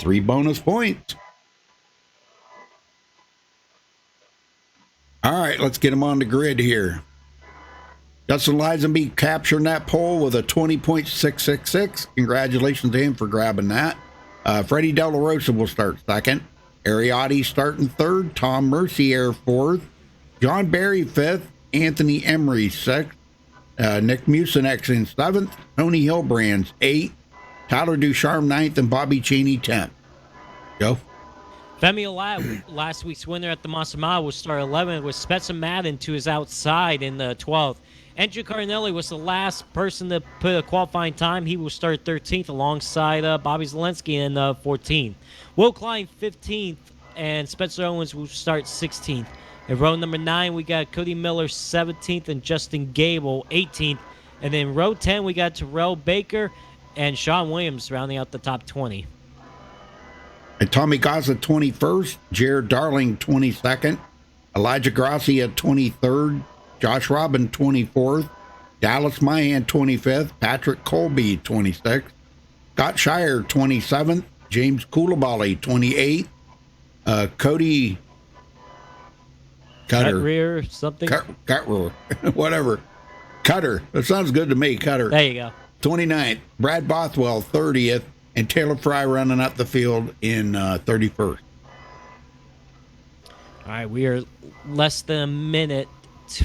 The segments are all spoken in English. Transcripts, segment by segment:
3 bonus points. All right, let's get him on the grid here. Justin Lisenby capturing that pole with a 20.666. Congratulations to him for grabbing that. Freddie De La Rosa will start second. Ariotti starting third. Tom Mercier fourth. John Barry fifth. Anthony Emery sixth. Nick Mucinex in seventh. Tony Hillbrands eighth. Tyler Ducharme ninth. And Bobby Cheney 10th. Go. Femi Alat, last week's winner at the Monster Mile, will start 11th with Spencer Madden to his outside in the 12th. Andrew Cardinelli was the last person to put a qualifying time. He will start 13th alongside Bobby Zelensky in 14th. Will Klein 15th, and Spencer Owens will start 16th. In row number 9, we got Cody Miller 17th and Justin Gable 18th. And then row 10, we got Terrell Baker and Sean Williams rounding out the top 20. And Tommy Gaza 21st. Jared Darling 22nd. Elijah Grassi at 23rd. Josh Robin 24th. Dallas Mahan 25th. Patrick Colby 26th. Scott Shire 27th. James Koulibaly 28th. Cody Cutter. Rear something. Cutter. Whatever. Cutter. That sounds good to me. Cutter. There you go. 29th. Brad Bothwell 30th. And Taylor Fry running up the field in 31st. All right, we are less than a minute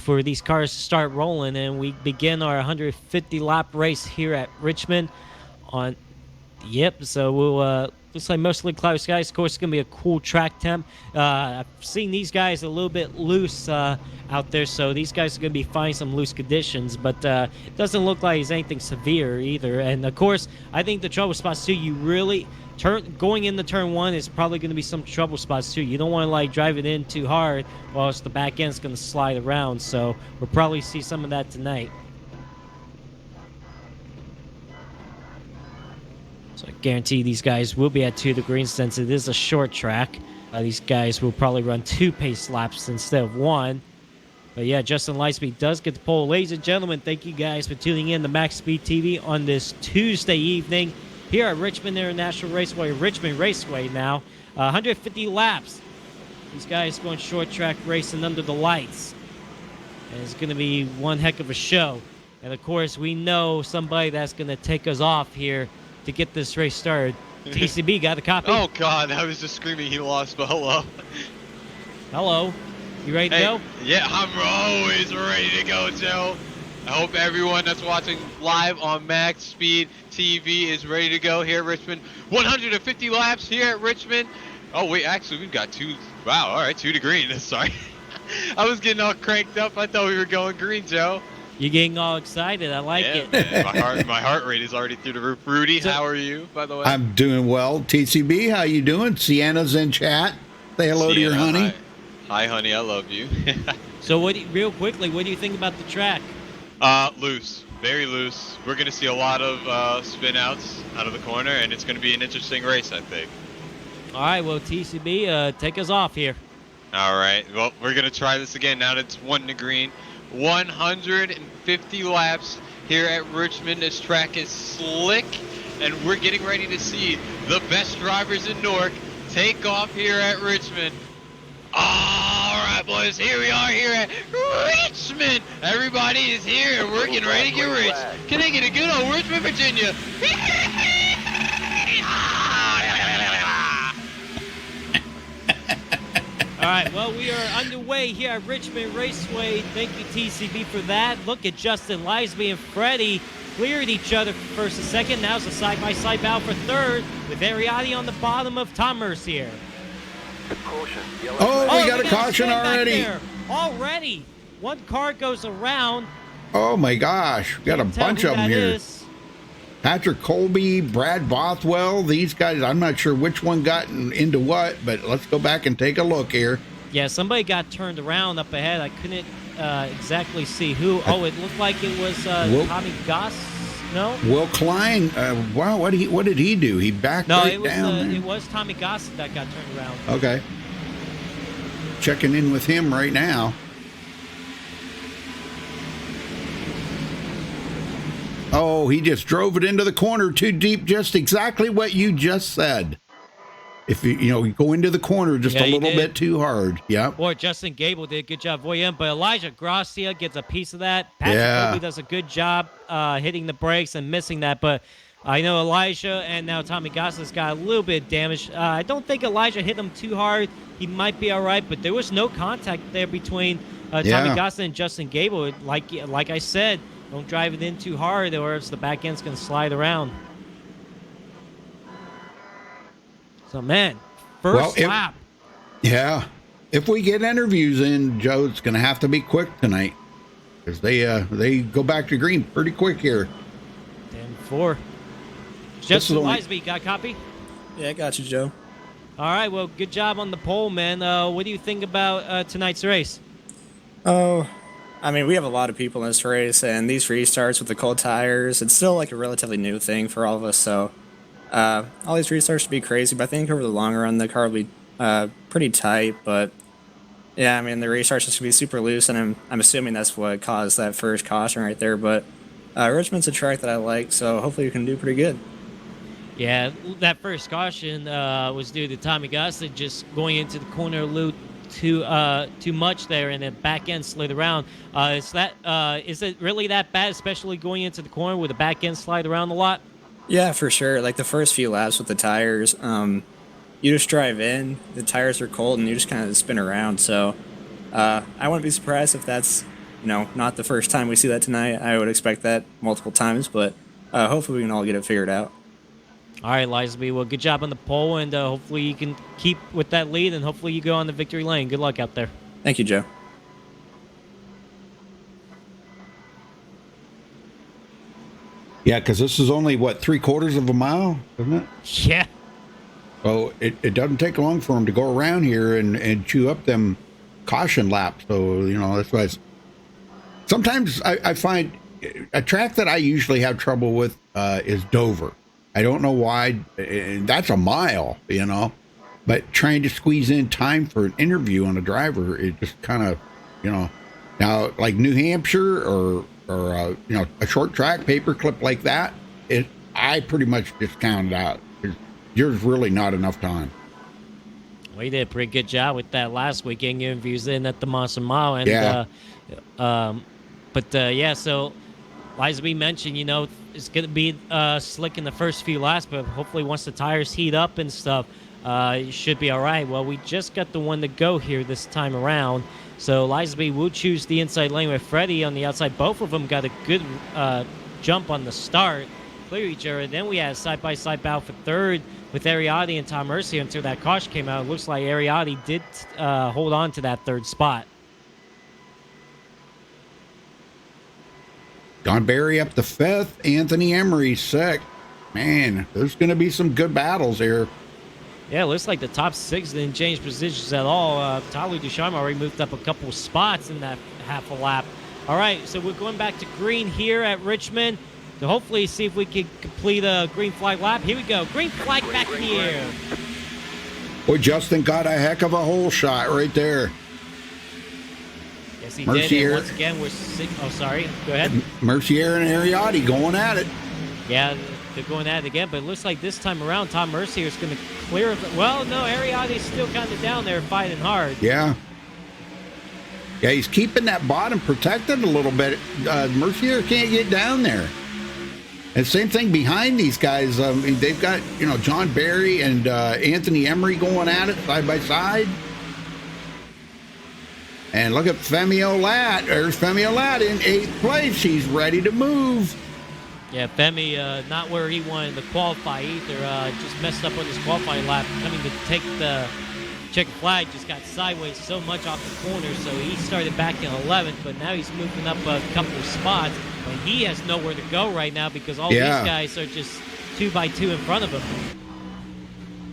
for these cars to start rolling, and we begin our 150-lap race here at Richmond. So we'll looks like mostly cloudy skies. Of course, it's going to be a cool track temp. I've seen these guys a little bit loose out there, so these guys are going to be finding some loose conditions, but it doesn't look like it's anything severe either. And, of course, I think the trouble spots, too, you really going into turn 1 is probably going to be some trouble spots, too. You don't want to, like, drive it in too hard, or else the back end's going to slide around, so we'll probably see some of that tonight. So I guarantee these guys will be at 2 to green since it is a short track. These guys will probably run 2 pace laps instead of 1. But yeah, Justin Lightspeed does get the pole. Ladies and gentlemen, thank you guys for tuning in to Max Speed TV on this Tuesday evening here at Richmond International Raceway, Richmond Raceway now. 150 laps. These guys going short track racing under the lights. And it's going to be one heck of a show. And of course, we know somebody that's going to take us off here to get this race started. TCB got a copy. Oh God, I was just screaming he lost, but hello. Hello. You ready to go? Yeah, I'm always ready to go, Joe. I hope everyone that's watching live on Max Speed TV is ready to go here at Richmond. 150 laps here at Richmond. Oh wait, actually we've got 2. Wow, all right, 2 to green. Sorry. I was getting all cranked up. I thought we were going green, Joe. You're getting all excited. I like it. Man, my heart rate is already through the roof. Rudy, how are you, by the way? I'm doing well. TCB, how you doing? Sienna's in chat. Say hello to your honey. Hi, honey. I love you. So, real quickly, what do you think about the track? Loose. Very loose. We're going to see a lot of spin outs out of the corner, and it's going to be an interesting race, I think. All right, well, TCB, take us off here. All right. Well, we're going to try this again now that it's 1 to green. 150 laps here at Richmond. This track is slick, and we're getting ready to see the best drivers in NORC take off here at Richmond. All right, boys, here we are here at Richmond. Everybody is here, and we're getting ready to get rich. Can I get a good old Richmond, Virginia? All right, well, we are underway here at Richmond Raceway. Thank you, TCB, for that. Look at Justin Lisby and Freddie cleared each other for first and second. Now it's a side-by-side battle for third with Ariotti on the bottom of Tom Mercier. Oh, we got a caution already. Already. One car goes around. Oh, my gosh. We got a bunch of them here. Patrick Colby, Brad Bothwell, these guys, I'm not sure which one got into what, but let's go back and take a look here. Yeah, somebody got turned around up ahead. I couldn't exactly see who. Oh, it looked like it was Tommy Goss. No? Will Klein, wow, what did he do? He backed right down. It was Tommy Goss that got turned around. Okay. Checking in with him right now. Oh, he just drove it into the corner too deep, just exactly what you just said. If you go into the corner just Yeah, a he little did. bit too hard. Yep. Or Justin Gable did a good job avoiding him, but Elijah Gracia gets a piece of that. Patrick Yeah. Colby does a good job hitting the brakes and missing that, but I know Elijah and now Tommy Gosselin's got a little bit of damage. I don't think Elijah hit him too hard. He might be all right, but there was no contact there between Tommy Gosselin and Justin Gable. Like I said, don't drive it in too hard or else the back end's going to slide around. So, man, first lap. Yeah. If we get interviews in, Joe, it's going to have to be quick tonight because they go back to green pretty quick here. 10-4. Justin Lisby, got a copy? Yeah, I got you, Joe. All right, well, good job on the pole, man. What do you think about tonight's race? Oh, I mean, we have a lot of people in this race, and these restarts with the cold tires, it's still like a relatively new thing for all of us, so all these restarts should be crazy, but I think over the long run, the car will be pretty tight, but yeah, I mean, the restarts just be super loose, and I'm assuming that's what caused that first caution right there, but Richmond's a track that I like, so hopefully we can do pretty good. Yeah, that first caution was due to Tommy Gosselin just going into the corner a little too much there, and the back end slid around. Is it really that bad, especially going into the corner with the back end slide around a lot? Yeah, for sure. Like the first few laps with the tires, you just drive in, the tires are cold, and you just kind of spin around. So I wouldn't be surprised if that's not the first time we see that tonight. I would expect that multiple times, but hopefully we can all get it figured out. All right, Lisby. Well, good job on the pole, and hopefully you can keep with that lead, and hopefully you go on the victory lane. Good luck out there. Thank you, Joe. Yeah, because this is only, 3/4 of a mile, isn't it? Yeah. Well, it doesn't take long for them to go around here and chew up them caution laps. So, that's why sometimes I find a track that I usually have trouble with is Dover. I don't know why. That's a mile, but trying to squeeze in time for an interview on a driver, it just kind of, now like New Hampshire or a short track paperclip like that, I pretty much just count it out. There's really not enough time. Well, you did a pretty good job with that last weekend interviews in at the Monster Mile, and so as we mentioned, it's going to be slick in the first few laps, but hopefully once the tires heat up and stuff, it should be all right. Well, we just got the one to go here this time around. So Lisby will choose the inside lane with Freddie on the outside. Both of them got a good jump on the start, clear each other. Then we had a side-by-side battle for third with Ariotti and Tom Mercier until that caution came out. It looks like Ariotti did hold on to that third spot. John Barry up to 5th, Anthony Emery 6th. Man, there's going to be some good battles here. Yeah, it looks like the top 6 didn't change positions at all. Tyler Ducharme already moved up a couple spots in that half a lap. All right, so we're going back to green here at Richmond to hopefully see if we can complete a green flag lap. Here we go. Green flag back here. Boy, Justin got a heck of a hole shot right there. Yes, he did. And once again, we're sorry. Go ahead. Mercier and Ariotti going at it. Yeah, they're going at it again, but it looks like this time around, Tom Mercier is going to clear it. Well, no, Ariotti's still kind of down there fighting hard. Yeah. Yeah, he's keeping that bottom protected a little bit. Mercier can't get down there. And same thing behind these guys. They've got, John Barry and Anthony Emery going at it side by side. And look at Femi Olat. There's Femi Olat in 8th place. He's ready to move. Yeah, Femi, not where he wanted to qualify either. Just messed up on his qualifying lap. Coming to take the check flag, just got sideways so much off the corner. So he started back in 11th, but now he's moving up a couple of spots. But he has nowhere to go right now because all these guys are just 2 by 2 in front of him.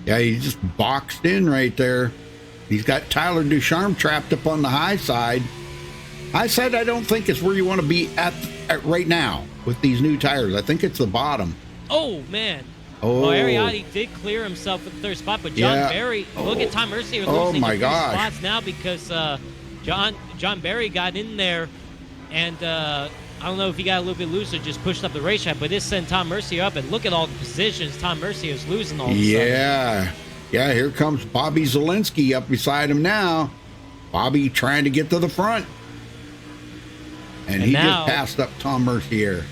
Yeah, he's just boxed in right there. He's got Tyler Ducharme trapped up on the high side. I said I don't think it's where you want to be at right now with these new tires. I think it's the bottom. Oh, man. Oh. Well, Ariotti did clear himself at the third spot, but John Barry, look at Tom Mercier losing the spots now because John Barry got in there, and I don't know if he got a little bit loose or just pushed up the racetrack, but this sent Tom Mercier up, and look at all the positions Tom Mercier is losing all of a sudden. Yeah. Yeah, here comes Bobby Zielinski up beside him now. Bobby trying to get to the front. And he now, just passed up Tom Mercier.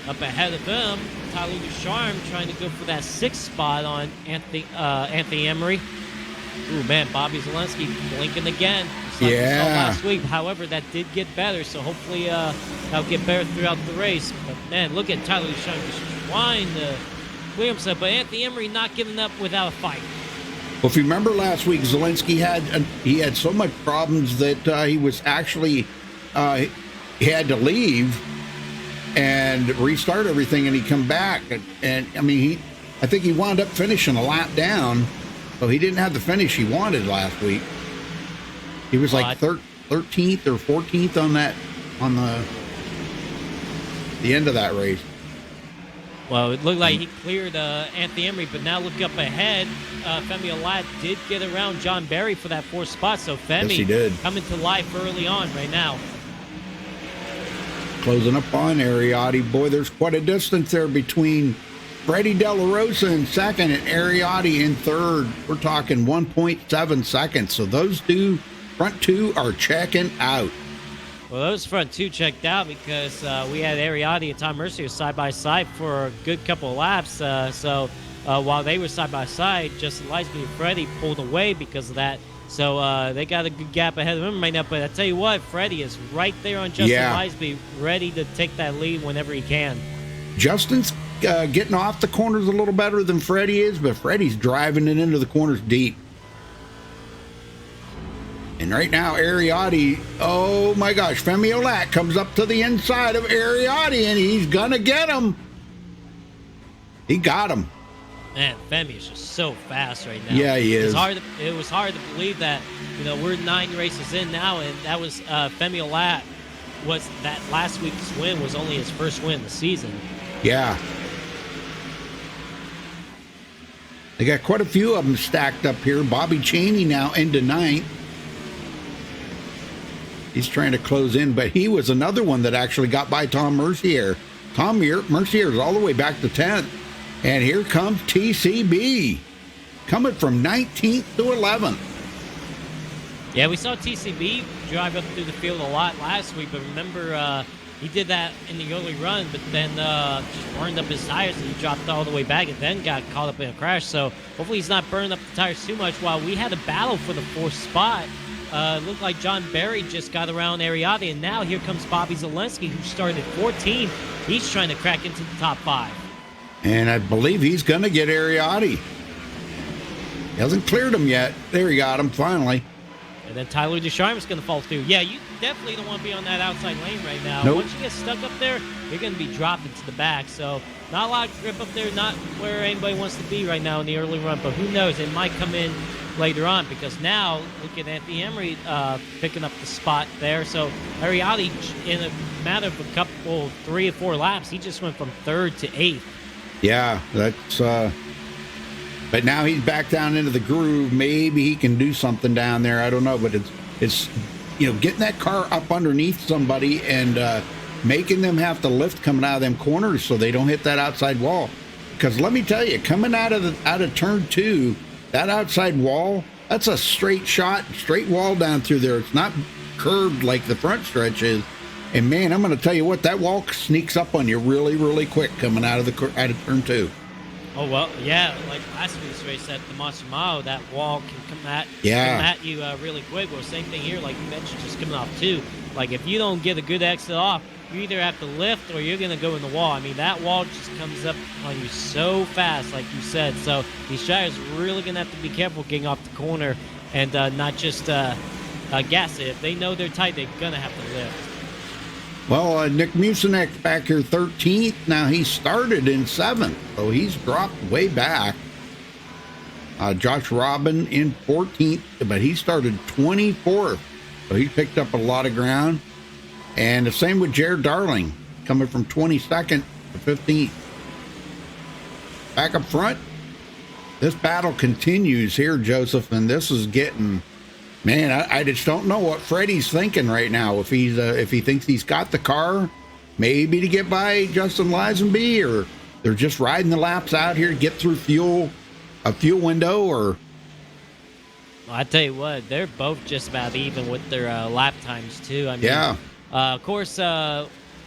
Up ahead of him, Tyler Ducharme trying to go for that 6th spot on Anthony Emery. Ooh, man, Bobby Zielinski blinking again. Just like we saw last week. However, that did get better, so hopefully that'll get better throughout the race. But, man, look at Tyler Ducharme just trying to clear himself. But Anthony Emery not giving up without a fight. Well, if you remember last week, Zielinski had so much problems that he was actually he had to leave and restart everything, and he come back. And I mean, I think he wound up finishing a lap down, so he didn't have the finish he wanted last week. He was like 13th or 14th on the end of that race. Well, it looked like he cleared Anthony Emery, but now look up ahead. Femi Olat did get around John Barry for that 4th spot, so Femi Yes, he did. coming to life early on right now. Closing up on Ariotti. Boy, there's quite a distance there between Freddie De La Rosa in 2nd and Ariotti in 3rd. We're talking 1.7 seconds. So those front two are checking out. Well, those front 2 checked out because we had Ariotti and Tom Mercier side by side for a good couple of laps. So while they were side by side, Justin Lightsby and Freddie pulled away because of that. So they got a good gap ahead of him right now. But I tell you what, Freddie is right there on Justin Lightsby, ready to take that lead whenever he can. Justin's getting off the corners a little better than Freddie is, but Freddie's driving it into the corners deep. And right now, Ariotti, oh my gosh, Femi Olat comes up to the inside of Ariotti, and he's going to get him. He got him. Man, Femi is just so fast right now. Yeah, he is. It was hard to believe that, we're 9 races in now, and that was Femi Olat was that last week's win was only his first win of the season. Yeah. They got quite a few of them stacked up here. Bobby Chaney now into 9th. He's trying to close in, but he was another one that actually got by Tom Mercier. Tom Mercier is all the way back to 10th. And here comes TCB, coming from 19th to 11th. Yeah, we saw TCB drive up through the field a lot last week, but remember he did that in the early run, but then just burned up his tires and he dropped all the way back and then got caught up in a crash. So hopefully he's not burning up the tires too much. While we had a battle for the 4th spot, looked like John Barry just got around Ariotti, and now here comes Bobby Zielinski, who started 14th. He's trying to crack into the top 5. And I believe he's going to get Ariotti. He hasn't cleared him yet. There, he got him finally. And then Tyler Ducharme is going to fall through. Yeah, you definitely don't want to be on that outside lane right now. Nope. Once you get stuck up there, you're going to be dropped into the back. So not a lot of grip up there, not where anybody wants to be right now in the early run. But who knows? It might come in later on, because now look at Anthony Emery picking up the spot there. So Ariotti, in a matter of a couple, 3 or 4 laps, he just went from 3rd to 8th. Yeah, that's but now he's back down into the groove. Maybe he can do something down there. I don't know, but it's getting that car up underneath somebody and making them have to lift coming out of them corners so they don't hit that outside wall. Because let me tell you, coming out of turn 2, that outside wall, that's a straight shot, straight wall down through there. It's not curved like the front stretch is. And man, I'm going to tell you what, that wall sneaks up on you really, really quick coming out of turn 2. Oh, well, yeah, like last week's race at the Monster Mile, that wall can come at you really quick. Well, same thing here, like you mentioned, just coming off 2. Like, if you don't get a good exit off, you either have to lift or you're going to go in the wall. I mean, that wall just comes up on you so fast, like you said. So these drivers really going to have to be careful getting off the corner and not just gas it. If they know they're tight, they're going to have to lift. Well, Nick Mucinek's back here 13th. Now he started in 7th, so he's dropped way back. Josh Robin in 14th, but he started 24th, so he picked up a lot of ground. And the same with Jared Darling, coming from 22nd to 15th. Back up front, this battle continues here, Joseph, and this is getting... Man, I just don't know what Freddie's thinking right now. If he thinks he's got the car, maybe to get by Justin Lisenby, or they're just riding the laps out here to get through fuel. a fuel window or? Well, I tell you what, they're both just about even with their lap times too. I mean, Yeah. Of course,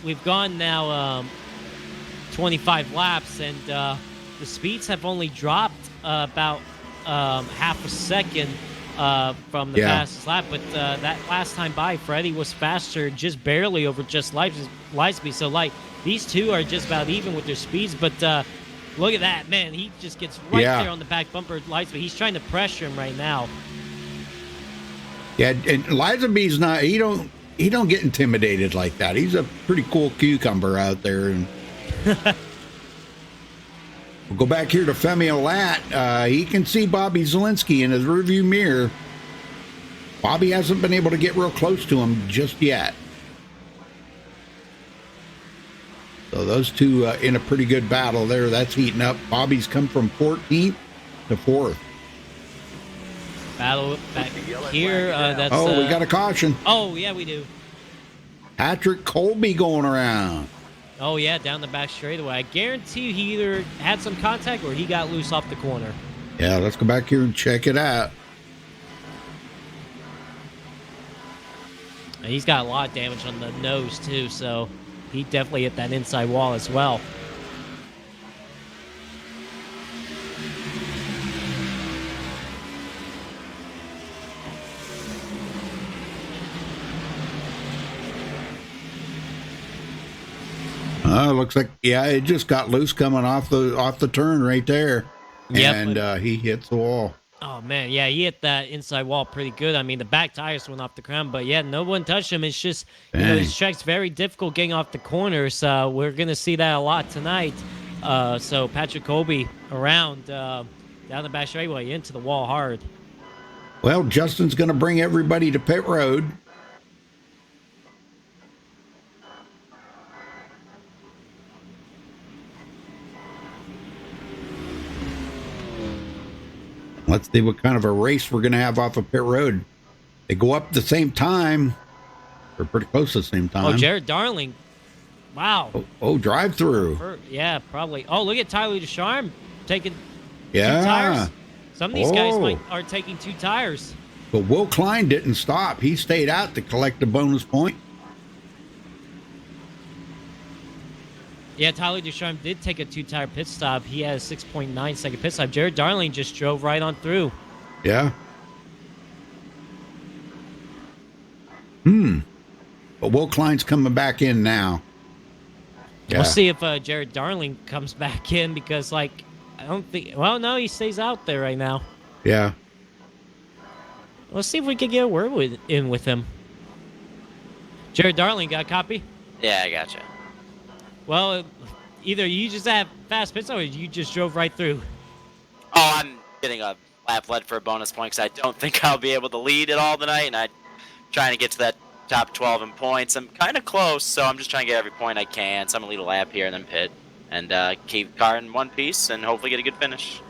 we've gone now 25 laps, and the speeds have only dropped about half a second from the fastest lap. But that last time by, Freddie was faster, just barely over just Lightsby. So like these two are just about even with their speeds, but. Look at that, man. He just gets right there on the back bumper of Lightsby. He's trying to pressure him right now. Yeah, and Lizabee's not, he don't get intimidated like that. He's a pretty cool cucumber out there. And we'll go back here to Femi Olat. He can see Bobby Zielinski in his rearview mirror. Bobby hasn't been able to get real close to him just yet. So those two in a pretty good battle there. That's heating up. Bobby's come from 14th to 4th. Battle back here. That's, we got a caution. Oh, yeah, we do. Patrick Colby going around. Oh, yeah, down the back straightaway. I guarantee he either had some contact or he got loose off the corner. Yeah, let's go back here and check it out. And he's got a lot of damage on the nose, too, so he definitely hit that inside wall as well. Looks like it just got loose coming off the turn right there, and he hits the wall. Oh man, yeah, he hit that inside wall pretty good. I mean, the back tires went off the ground, but yeah, no one touched him. It's just this track's very difficult getting off the corners. We're gonna see that a lot tonight. So Patrick Colby around down the back straightaway into the wall hard. Well, Justin's gonna bring everybody to pit road. Let's see what kind of a race we're going to have off of pit road. They go up at the same time. They're pretty close to the same time. Oh, Jared Darling. Wow. Oh, drive through. Yeah, probably. Oh, look at Tyler Ducharme taking 2 Yeah. tires. Some of these guys are taking 2 tires. But Will Klein didn't stop. He stayed out to collect a bonus point. Yeah, Tyler Ducharme did take a 2-tire pit stop. He had a 6.9 second pit stop. Jared Darling just drove right on through. Yeah. But Will Klein's coming back in now. Yeah. We'll see if Jared Darling comes back in because, like, I don't think... Well, no, he stays out there right now. Yeah. Let's see if we can get a word in with him. Jared Darling, got a copy? Yeah, I gotcha. Well, either you just have fast pits or you just drove right through. Oh, I'm getting a lap led for a bonus point because I don't think I'll be able to lead at all tonight, and I'm trying to get to that top 12 in points. I'm kind of close, so I'm just trying to get every point I can. So I'm going to lead a lap here and then pit and keep the car in one piece and hopefully get a good finish.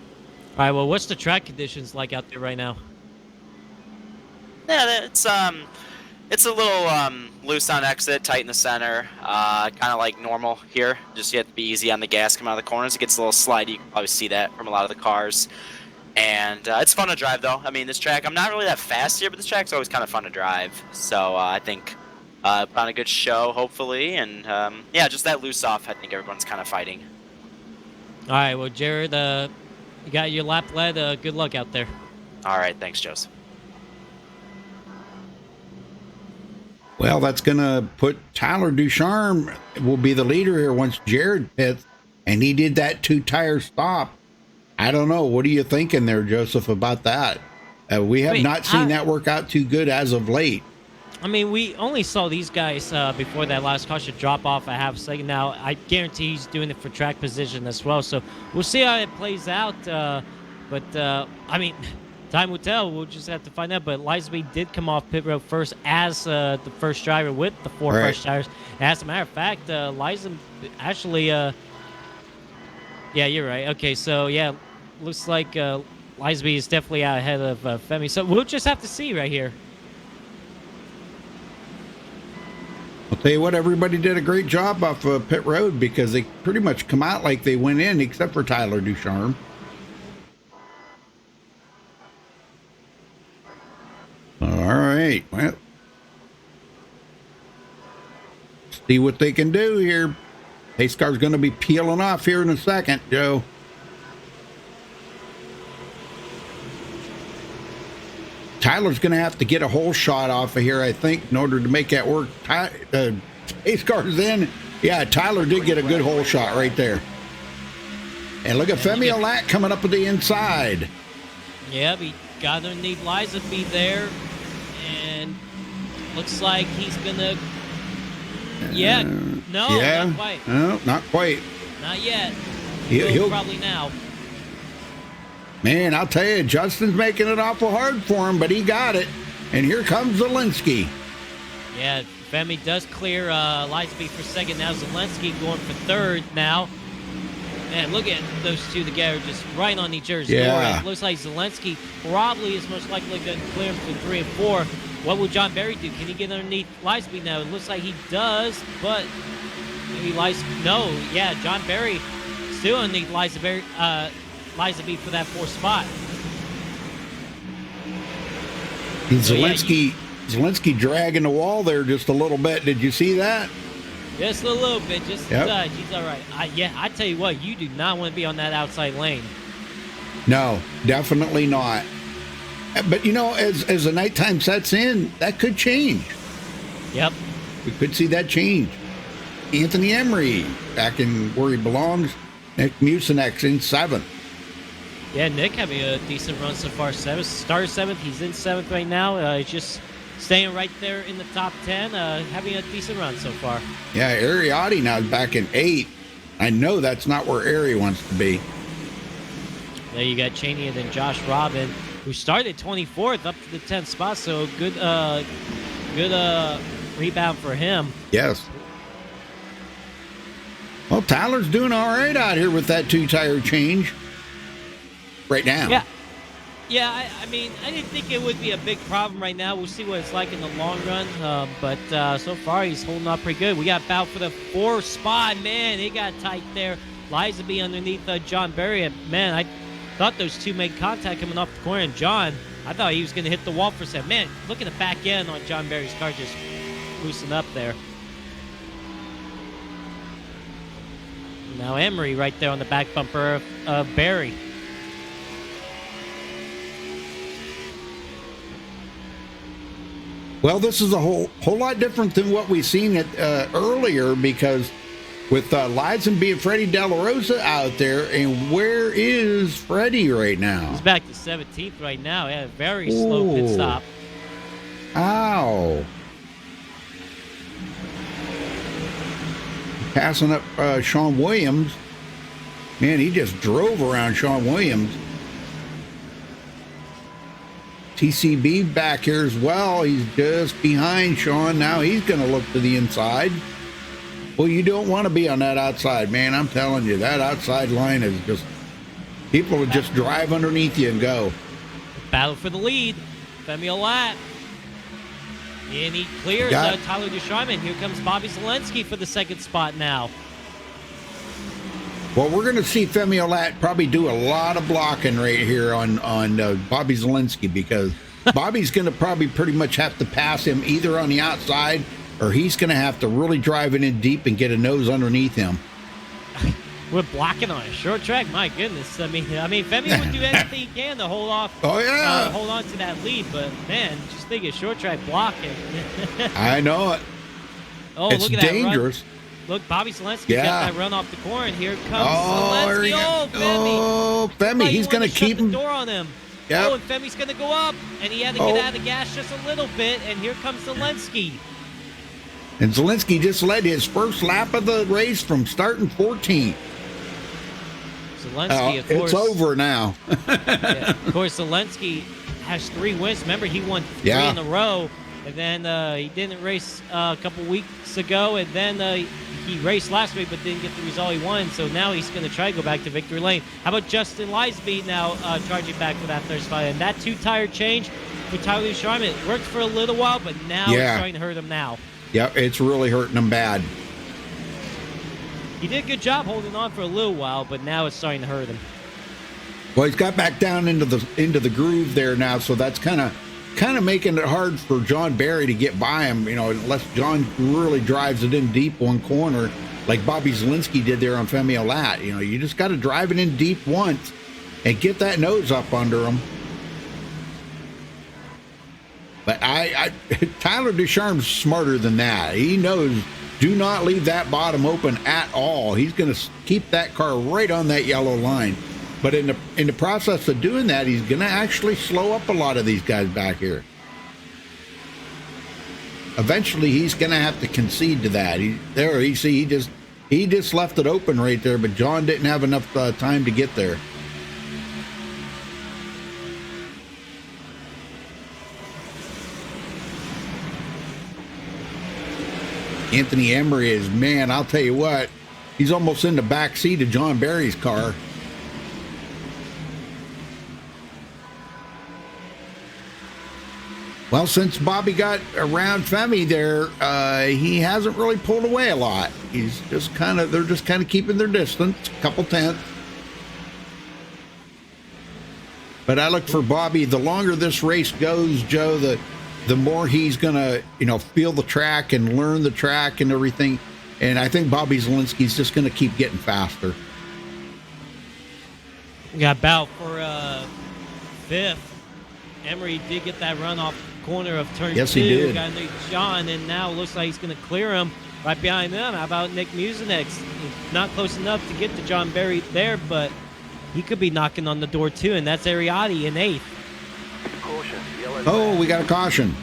All right, well, what's the track conditions like out there right now? Yeah, it's a little loose on exit, tight in the center, kind of like normal here. Just you have to be easy on the gas coming out of the corners. It gets a little slidey. You can probably see that from a lot of the cars. And it's fun to drive, though. I mean, this track, I'm not really that fast here, but this track's always kind of fun to drive. So I think put on a good show, hopefully. And, yeah, just that loose off, I think everyone's kind of fighting. All right, well, Jared, you got your lap led. Good luck out there. All right, thanks, Joseph. Well, that's going to put Tyler Ducharme will be the leader here once Jared pits, and he did that 2-tire stop. I don't know. What are you thinking there, Joseph, about that? We have not seen that work out too good as of late. I mean, we only saw these guys before that last caution drop off a half second. Now, I guarantee he's doing it for track position as well. So we'll see how it plays out. I mean, time will tell. We'll just have to find out. But Lightsby did come off pit road first as the first driver with the 4 fresh tires. As a matter of fact, Lightsby actually... yeah, you're right. Okay, so, yeah, looks like Lightsby is definitely out ahead of Femi. So we'll just have to see right here. I'll tell you what, everybody did a great job off of pit road because they pretty much come out like they went in, except for Tyler Ducharme. All right. Well, see what they can do here. Pace car's going to be peeling off here in a second, Joe. Tyler's going to have to get a whole shot off of here, I think, in order to make that work. Pace car's in. Yeah, Tyler did get a good hole shot right there. And look at Femi Olat coming up with the inside. Yep, he got underneath Liza B there. And looks like he's going to... Yeah, no, not quite. No, not quite. Not yet. He'll probably now. Man, I'll tell you, Justin's making it awful hard for him, but he got it. And here comes Zelensky. Yeah, Femi does clear Liza B for second. Now Zelensky going for third now. Man, look at those two together, just right on each other's door. It looks like Zelensky probably is most likely going to clear him for 3 and 4. What will John Berry do? Can he get underneath Liza B now? It looks like he does, but maybe Liza... No, yeah, John Berry still underneath Liza B for that 4th spot. Zelensky dragging the wall there just a little bit. Did you see that? Just a little bit, just a touch. He's all right. I tell you what, you do not want to be on that outside lane. No, definitely not. But, you know, as the nighttime sets in, that could change. Yep. We could see that change. Anthony Emery back in where he belongs. Nick Mucinex in 7th. Yeah, Nick having a decent run so far. Started 7th. He's in 7th right now. He's just staying right there in the top 10. Having a decent run so far. Yeah, Ariotti now is back in 8th. I know that's not where Ari wants to be. There you got Cheney and then Josh Robin, who started 24th up to the 10th spot. So good rebound for him. Yes. Well, Tyler's doing all right out here with that 2-tire change right now. Yeah, I mean, I didn't think it would be a big problem right now. We'll see what it's like in the long run. But so far, he's holding up pretty good. We got Bout for the 4th spot. Man, it got tight there. Liza B underneath John Berry. Man, I thought those two made contact coming off the corner. And John, I thought he was going to hit the wall for a second. Man, look at the back end on John Berry's car just loosen up there. Now Emery right there on the back bumper of Berry. Well, this is a whole lot different than what we've seen earlier, because with Lizen and Freddie De La Rosa out there, and where is Freddie right now? He's back to 17th right now. Yeah, very slow pit stop. Ow. Passing up Sean Williams. Man, he just drove around Sean Williams. TCB back here as well. He's just behind Sean. Now he's going to look to the inside. Well, you don't want to be on that outside, man. I'm telling you, that outside line is just... People will just drive underneath you and go. Battle for the lead. Femi Olat. And he clears Tyler DeSharman. Here comes Bobby Zelensky for the 2nd spot now. Well, we're going to see Femi Olat probably do a lot of blocking right here on Bobby Zelensky, because Bobby's going to probably pretty much have to pass him either on the outside, or he's going to have to really drive it in deep and get a nose underneath him. We're blocking on a short track. My goodness. I mean, Femi would do anything he can to hold off. Oh, yeah. Hold on to that lead, but man, just think of short track blocking. I know it. Oh, it's look at dangerous. That run. Look, Bobby Zelensky got that run off the corner, and here comes Zelensky. Femi. Oh, Femi, he's going to keep him. The door on him. Yep. Oh, and Femi's going to go up, and he had to get out of the gas just a little bit, and here comes Zelensky. And Zelensky just led his first lap of the race from starting 14th. Zelensky, of course. It's over now. Yeah, of course, Zelensky has 3 wins. Remember, he won 3 in a row, and then he didn't race a couple weeks ago, and then he raced last week but didn't get the result he wanted, so now he's going to try to go back to victory lane. How about Justin Lisby now charging back for that 3rd spot? And that 2-tire change for Tyler Sharman, it worked for a little while, but now it's starting to hurt him now. Yep, it's really hurting him bad. He did a good job holding on for a little while, but now it's starting to hurt him. Well, he's got back down into the groove there now, so that's kind of kind of making it hard for John Barry to get by him, you know, unless John really drives it in deep one corner like Bobby Zielinski did there on Femi Olat. You know, you just got to drive it in deep once and get that nose up under him. But Tyler Ducharme's smarter than that. He knows, do not leave that bottom open at all. He's going to keep that car right on that yellow line. But in the process of doing that, he's going to actually slow up a lot of these guys back here. Eventually, he's going to have to concede to that. He just left it open right there, but John didn't have enough time to get there. Anthony Emery is, man, I'll tell you what, he's almost in the back seat of John Barry's car. Well, since Bobby got around Femi there, he hasn't really pulled away a lot. He's just they're just kind of keeping their distance, a couple tenths. But I look for Bobby, the longer this race goes, Joe, the more he's going to, you know, feel the track and learn the track and everything. And I think Bobby Zielinski's just going to keep getting faster. We got Bout for fifth. Emery did get that run off the corner of turn yes, 2. He did. Got Nick John, and now it looks like he's going to clear him right behind them. How about Nick Mucinex? Not close enough to get to John Barry there, but he could be knocking on the door too, and that's Ariati in 8th. Oh, we got a caution.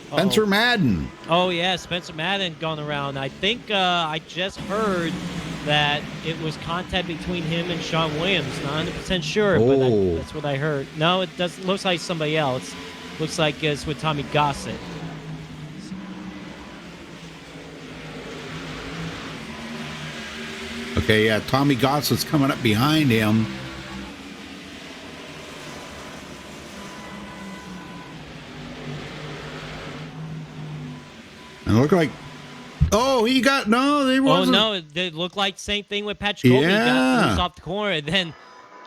Spencer Madden. Oh, yeah, Spencer Madden gone around. I think I just heard that it was contact between him and Sean Williams. Not 100% sure, but that's what I heard. No, it doesn't. Looks like somebody else. Looks like it's with Tommy Gossett. Okay, yeah, Tommy Gossett's coming up behind him. And it looked like, he got, no, they wasn't. Oh, no, it looked like same thing with Patrick Colby. Yeah. Got loose off the corner and then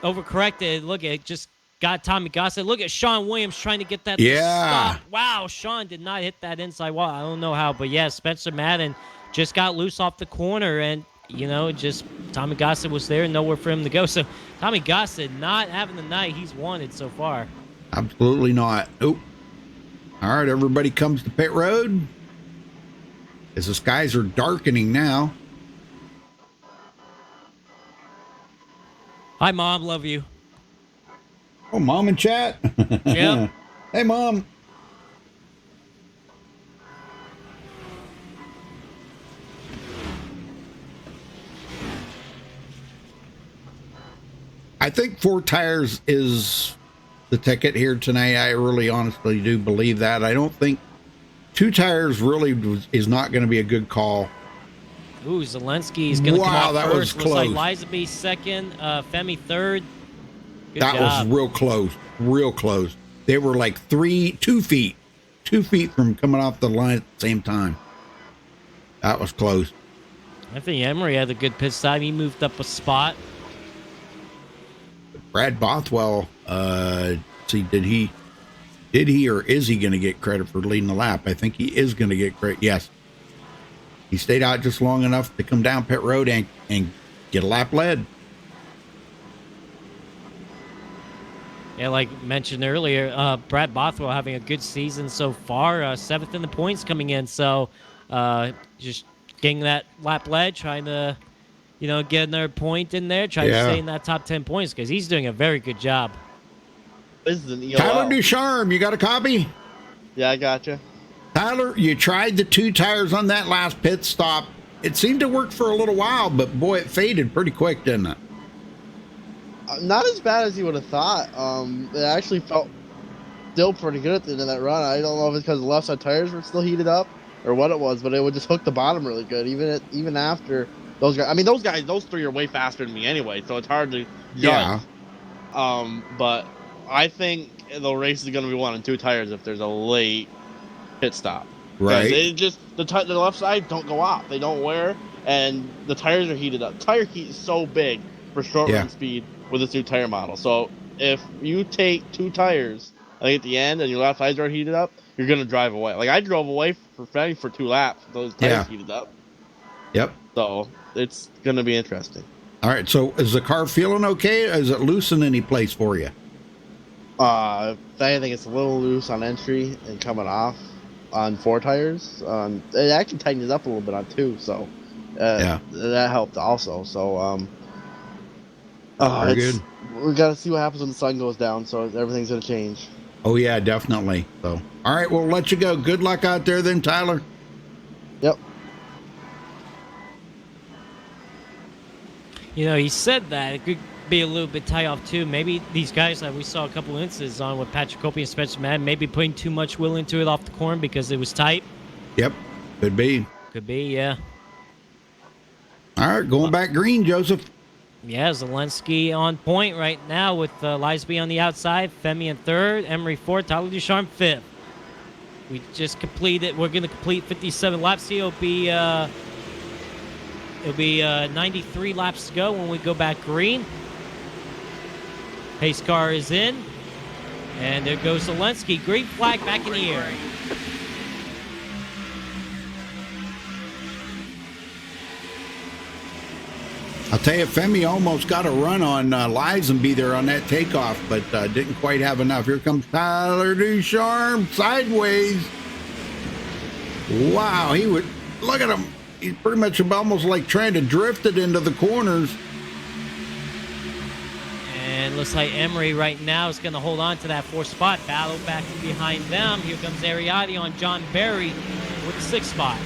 overcorrected. Look, it just got Tommy Gossett. Look at Sean Williams trying to get that to stop. Wow, Sean did not hit that inside wall. I don't know how, but yeah, Spencer Madden just got loose off the corner and, you know, just Tommy Gossett was there, nowhere for him to go. So Tommy Gossett not having the night he's wanted so far. Absolutely not. Nope. All right, everybody comes to pit road as the skies are darkening now. Hi, Mom. Love you. Oh, Mom in chat? Yeah. Hey, Mom. I think 4 tires is the ticket here tonight. I really honestly do believe that. I don't think 2 tires really is not going to be a good call. Ooh, Zelensky's going to come out that first. was close. Looks like Lizaby second, Femi third. Good that job. was real close. They were like 2 feet from coming off the line at the same time. That was close. I think Emery had a good pit stop. He moved up a spot. Brad Bothwell, see, did he or is he going to get credit for leading the lap? I think he is going to get credit. Yes. He stayed out just long enough to come down pit road and get a lap led. Yeah, like mentioned earlier, Brad Bothwell having a good season so far, 7th in the points coming in. So just getting that lap led, trying to, you know, get another point in there, trying to stay in that top 10 points because he's doing a very good job. This is an EOL. Tyler Ducharme, you got a copy? Yeah, I gotcha. Tyler, you tried the 2 tires on that last pit stop. It seemed to work for a little while, but boy, it faded pretty quick, didn't it? Not as bad as you would have thought. It actually felt still pretty good at the end of that run. I don't know if it's because the left side tires were still heated up or what it was, but it would just hook the bottom really good, even after those guys. I mean, those 3 are way faster than me anyway, so it's hard to judge. Yeah. But I think the race is going to be won on 2 tires if there's a late pit stop. Right. It just the left side don't go off. They don't wear, and the tires are heated up. Tire heat is so big for short run speed with this new tire model. So if you take 2 tires, like at the end, and your left tires are heated up, you're gonna drive away. Like I drove away for 2 laps. Those tires Yeah. heated up, Yep. so it's gonna be interesting. All right. So is the car feeling okay? Is it loose in any place for you? If anything, it's a little loose on entry and coming off on 4 tires. It actually tightened it up a little bit on 2, so Yeah. that helped also. So Very good. we gotta see what happens when the sun goes down. So everything's gonna change. Oh yeah, definitely. So, all right, we'll let you go. Good luck out there then, Tyler. Yep. You know, he said that it could be a little bit tight off too. Maybe these guys that we saw a couple instances on with Patrick Copey and Spencer Madden, maybe putting too much will into it off the corn because it was tight. Yep, could be. Could be, yeah. All right, going back green, Joseph. Yeah, Zelensky on point right now with Lisby on the outside, Femi in third, Emery fourth, Tyler Ducharme fifth. We just completed. We're going to complete 57 laps here. It'll be 93 laps to go when we go back green. Pace car is in, and there goes Zelensky. Green flag back in the air. I'll tell you, Femi almost got a run on Lisenby there on that takeoff, but didn't quite have enough. Here comes Tyler Ducharme sideways. Wow, he would look at him. He's pretty much almost like trying to drift it into the corners. And looks like Emery right now is going to hold on to that 4th spot. Battle back behind them. Here comes Ariati on John Berry with the 6th spot.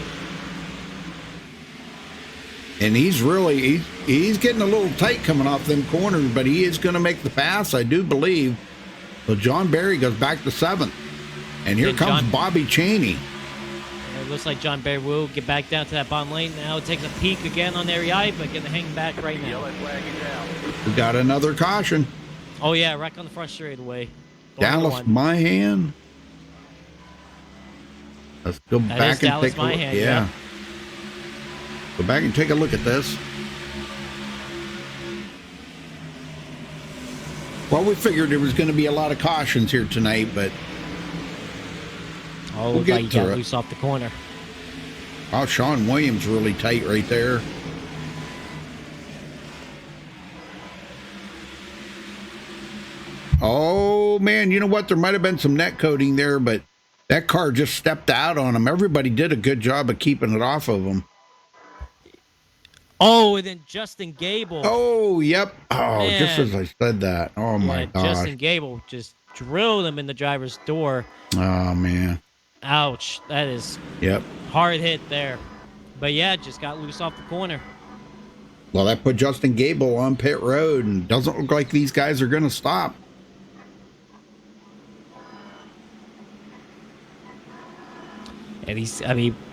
And he's really, he's getting a little tight coming off them corners, but he is going to make the pass, I do believe. So John Berry goes back to 7th. And here comes Bobby Cheney. It looks like John Berry will get back down to that bottom lane now. Taking a peek again on Ariati, but going to hang back right now. We got another caution. Oh, yeah, right on the front straightaway. Dallas Myhan. Let's go back and take a look. Yeah. Go back and take a look at this. Well, we figured there was going to be a lot of cautions here tonight, but we'll get through it. Loose off the corner. Oh, Sean Williams really tight right there. Oh, man, you know what? There might have been some net coating there, but that car just stepped out on him. Everybody did a good job of keeping it off of him. Oh, and then Justin Gable. Oh, yep. Oh, man. Just as I said that. Oh, my gosh. Justin Gable just drilled him in the driver's door. Oh, man. Ouch. That is hard hit there. But, yeah, just got loose off the corner. Well, that put Justin Gable on pit road, and doesn't look like these guys are going to stop. And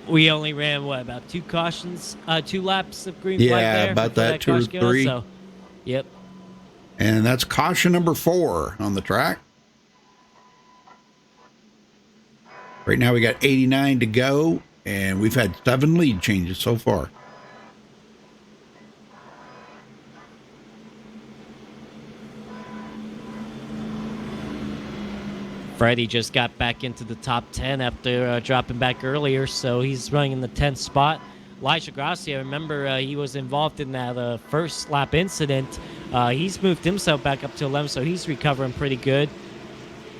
we only ran, about 2 cautions, 2 laps of green flag there. Yeah, about that, 2 or 3. So, yep. And that's caution number 4 on the track. Right now we got 89 to go, and we've had 7 lead changes so far. Freddie just got back into the top 10 after dropping back earlier, so he's running in the 10th spot. Elijah Gracia, remember he was involved in that first lap incident. He's moved himself back up to 11, so he's recovering pretty good.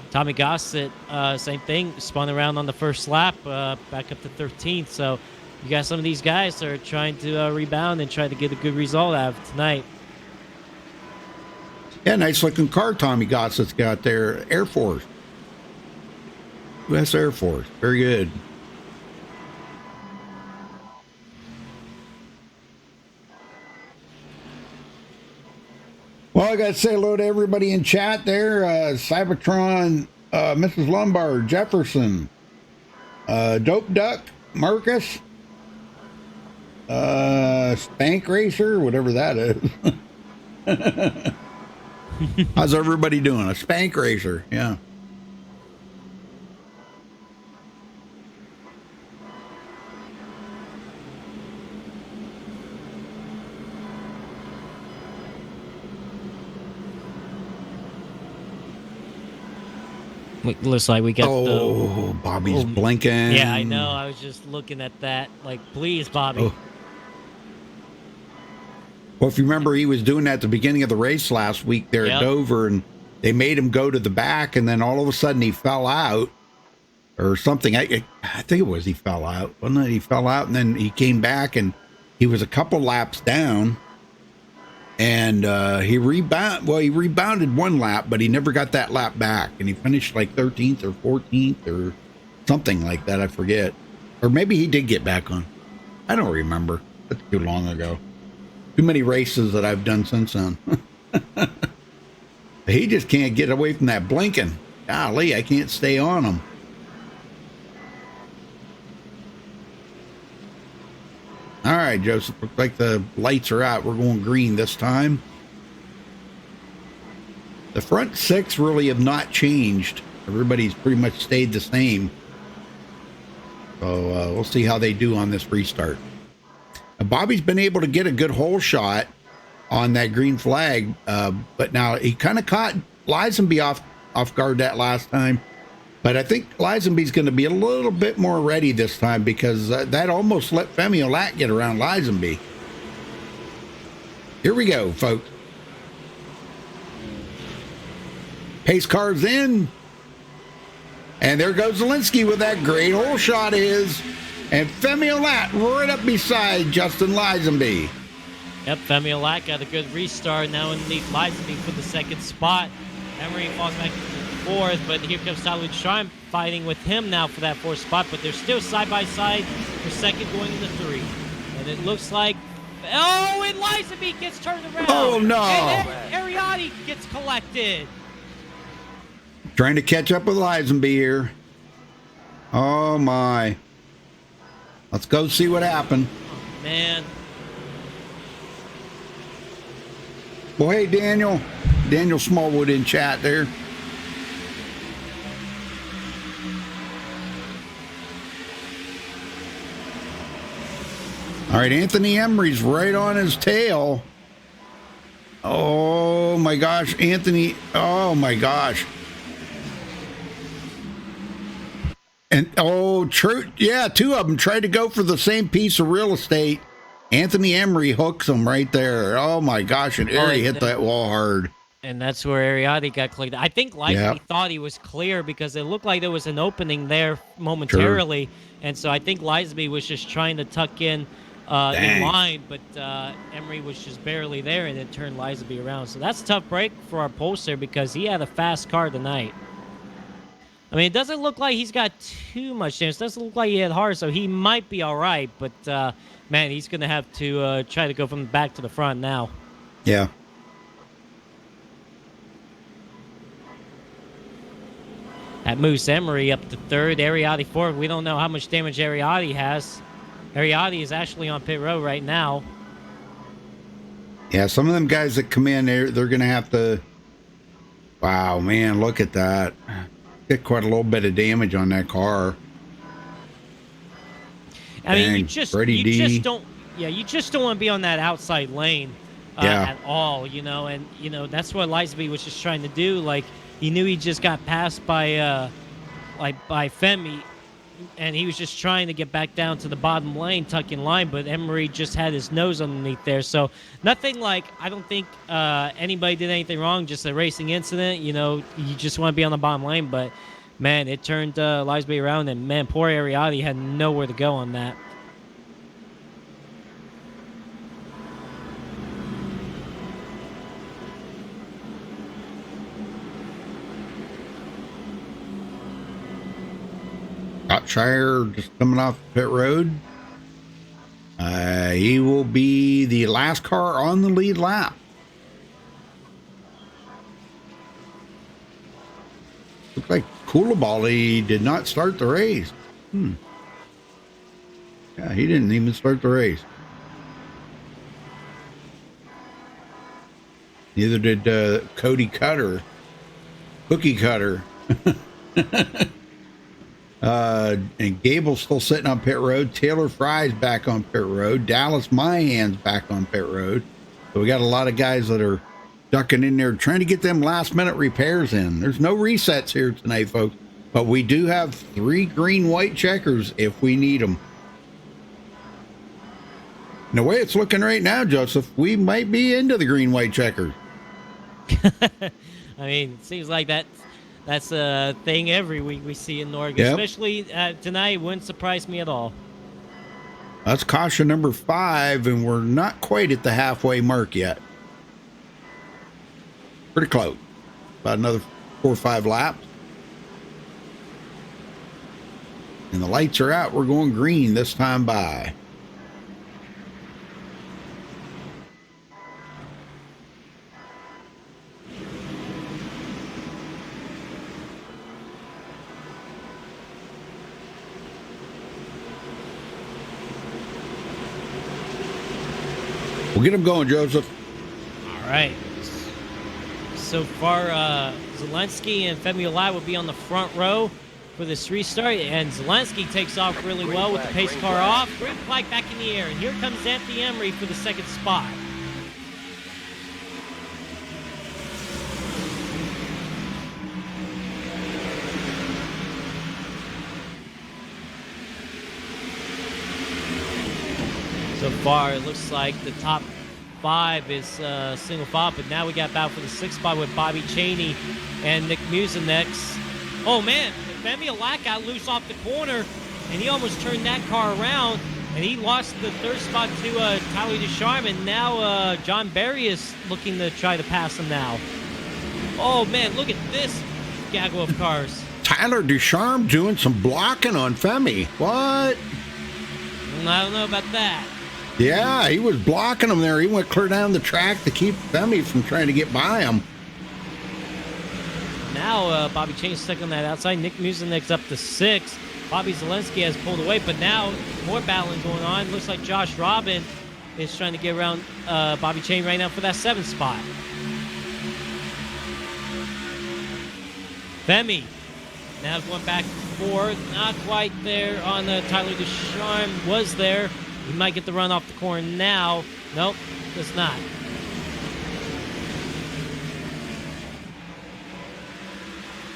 Tommy Gossett, same thing, spun around on the first lap, back up to 13th. So you got some of these guys that are trying to rebound and try to get a good result out of tonight. Yeah, nice looking car Tommy Gossett's got there. Air Force. U.S. Air Force. Very good. Well, I got to say hello to everybody in chat there. Cybertron, Mrs. Lombard, Jefferson, Dope Duck, Marcus, Spank Racer, whatever that is. How's everybody doing? A Spank Racer, yeah. Looks like we got Oh, Bobby's blinking. Yeah, I know. I was just looking at that. Like, please, Bobby. Oh. Well, if you remember, he was doing that at the beginning of the race last week there at Dover, and they made him go to the back, and then all of a sudden he fell out or something. I think it was he fell out. Wasn't it? He fell out, and then he came back, and he was a couple laps down, and he rebounded one lap, but he never got that lap back, and he finished like 13th or 14th or something like that. I forget. Or maybe he did get back on. I don't remember. That's too long ago. Too many races that I've done since then. He just can't get away from that blinking. Golly, I can't stay on him. All right, Joseph, looks like the lights are out. We're going green this time. The front six really have not changed. Everybody's pretty much stayed the same. So we'll see how they do on this restart. Bobby's been able to get a good hole shot on that green flag, but now he kind of caught Lisenby off guard that last time. But I think Lisenby's going to be a little bit more ready this time because that almost let Femi Olat get around Lisenby. Here we go, folks. Pace car's in. And there goes Zielinski with that great hole shot of his. And Femi Olat right up beside Justin Lisenby. Yep, Femi Olat got a good restart now underneath Lisenby for the second spot. Emery falls back to fourth, but here comes Tyler Shrine fighting with him now for that fourth spot, but they're still side by side for second going into three. And it looks like, and Lisenby gets turned around. Oh, no. And Ariati gets collected. Trying to catch up with Lisenby here. Oh, my. Let's go see what happened. Oh, man. Well, hey, Daniel Smallwood in chat there. All right, Anthony Emery's right on his tail. Oh, my gosh, Anthony. Oh, my gosh. And, true. Yeah, two of them tried to go for the same piece of real estate. Anthony Emery hooks him right there. Oh, my gosh. And Ari hit that wall hard. And that's where Ariati got collected. I think Lisenby thought he was clear because it looked like there was an opening there momentarily. Sure. And so I think Lisenby was just trying to tuck in line, but Emery was just barely there, and it turned Lisenby around. So that's a tough break for our pollster because he had a fast car tonight. I mean, it doesn't look like he's got too much chance. It doesn't look like he hit hard, so he might be all right. But, man, he's going to have to try to go from the back to the front now. Yeah. That moves Emery up to third, Ariati fourth. We don't know how much damage Ariati has. Ariati is actually on pit road right now. Yeah, some of them guys that come in, they're going to have to... Wow, man, look at that. Get quite a little bit of damage on that car. I mean, you just don't want to be on that outside lane at all, and that's what Lisenby was just trying to do. Like, he knew he just got passed by Femi, and he was just trying to get back down to the bottom lane, tuck in line, but Emery just had his nose underneath there. So nothing like, I don't think anybody did anything wrong, just a racing incident. You just want to be on the bottom lane, but man, it turned Lisenby around, and man, poor Ariati had nowhere to go on that. Shire just coming off pit road. He will be the last car on the lead lap. Looks like Koulibaly did not start the race. Yeah, he didn't even start the race. Neither did Cookie Cutter. And Gable's still sitting on pit road. Taylor Fry's back on pit road. Dallas Mahan's back on pit road. So we got a lot of guys that are ducking in there, trying to get them last minute repairs in. There's no resets here tonight, folks, but we do have 3 green-white checkers if we need them. And the way it's looking right now, Joseph, we might be into the green-white checkers. I mean, it seems like that's a thing every week we see in NORC, Yep. especially tonight. Wouldn't surprise me at all. That's caution number 5, and we're not quite at the halfway mark yet. Pretty close. About another 4 or 5 laps. And the lights are out. We're going green this time by. We'll get them going, Joseph. All right. So far, Zelensky and Femi Olai will be on the front row for this restart, and Zelensky takes off really well with the pace car off. Green flag back in the air, and here comes Anthony Emery for the second spot. So far, it looks like the top 5 is single file, but now we got battle for the 6th spot with Bobby Cheney and Nick Mucinex. Oh man, Femi Olai got loose off the corner, and he almost turned that car around, and he lost the 3rd spot to Tyler Ducharme, and now John Barry is looking to try to pass him now. Oh man, look at this gaggle of cars. Tyler Ducharme doing some blocking on Femi. What? I don't know about that. Yeah, he was blocking him there. He went clear down the track to keep Femi from trying to get by him. Now Bobby Cheney's stuck on that outside. Nick Mucinex up to 6. Bobby Zelensky has pulled away, but now more battling going on. Looks like Josh Robin is trying to get around Bobby Cheney right now for that 7th spot. Femi now going back and forth. Not quite there on Tyler Ducharme. Was there. He might get the run off the corner now. Nope, does not.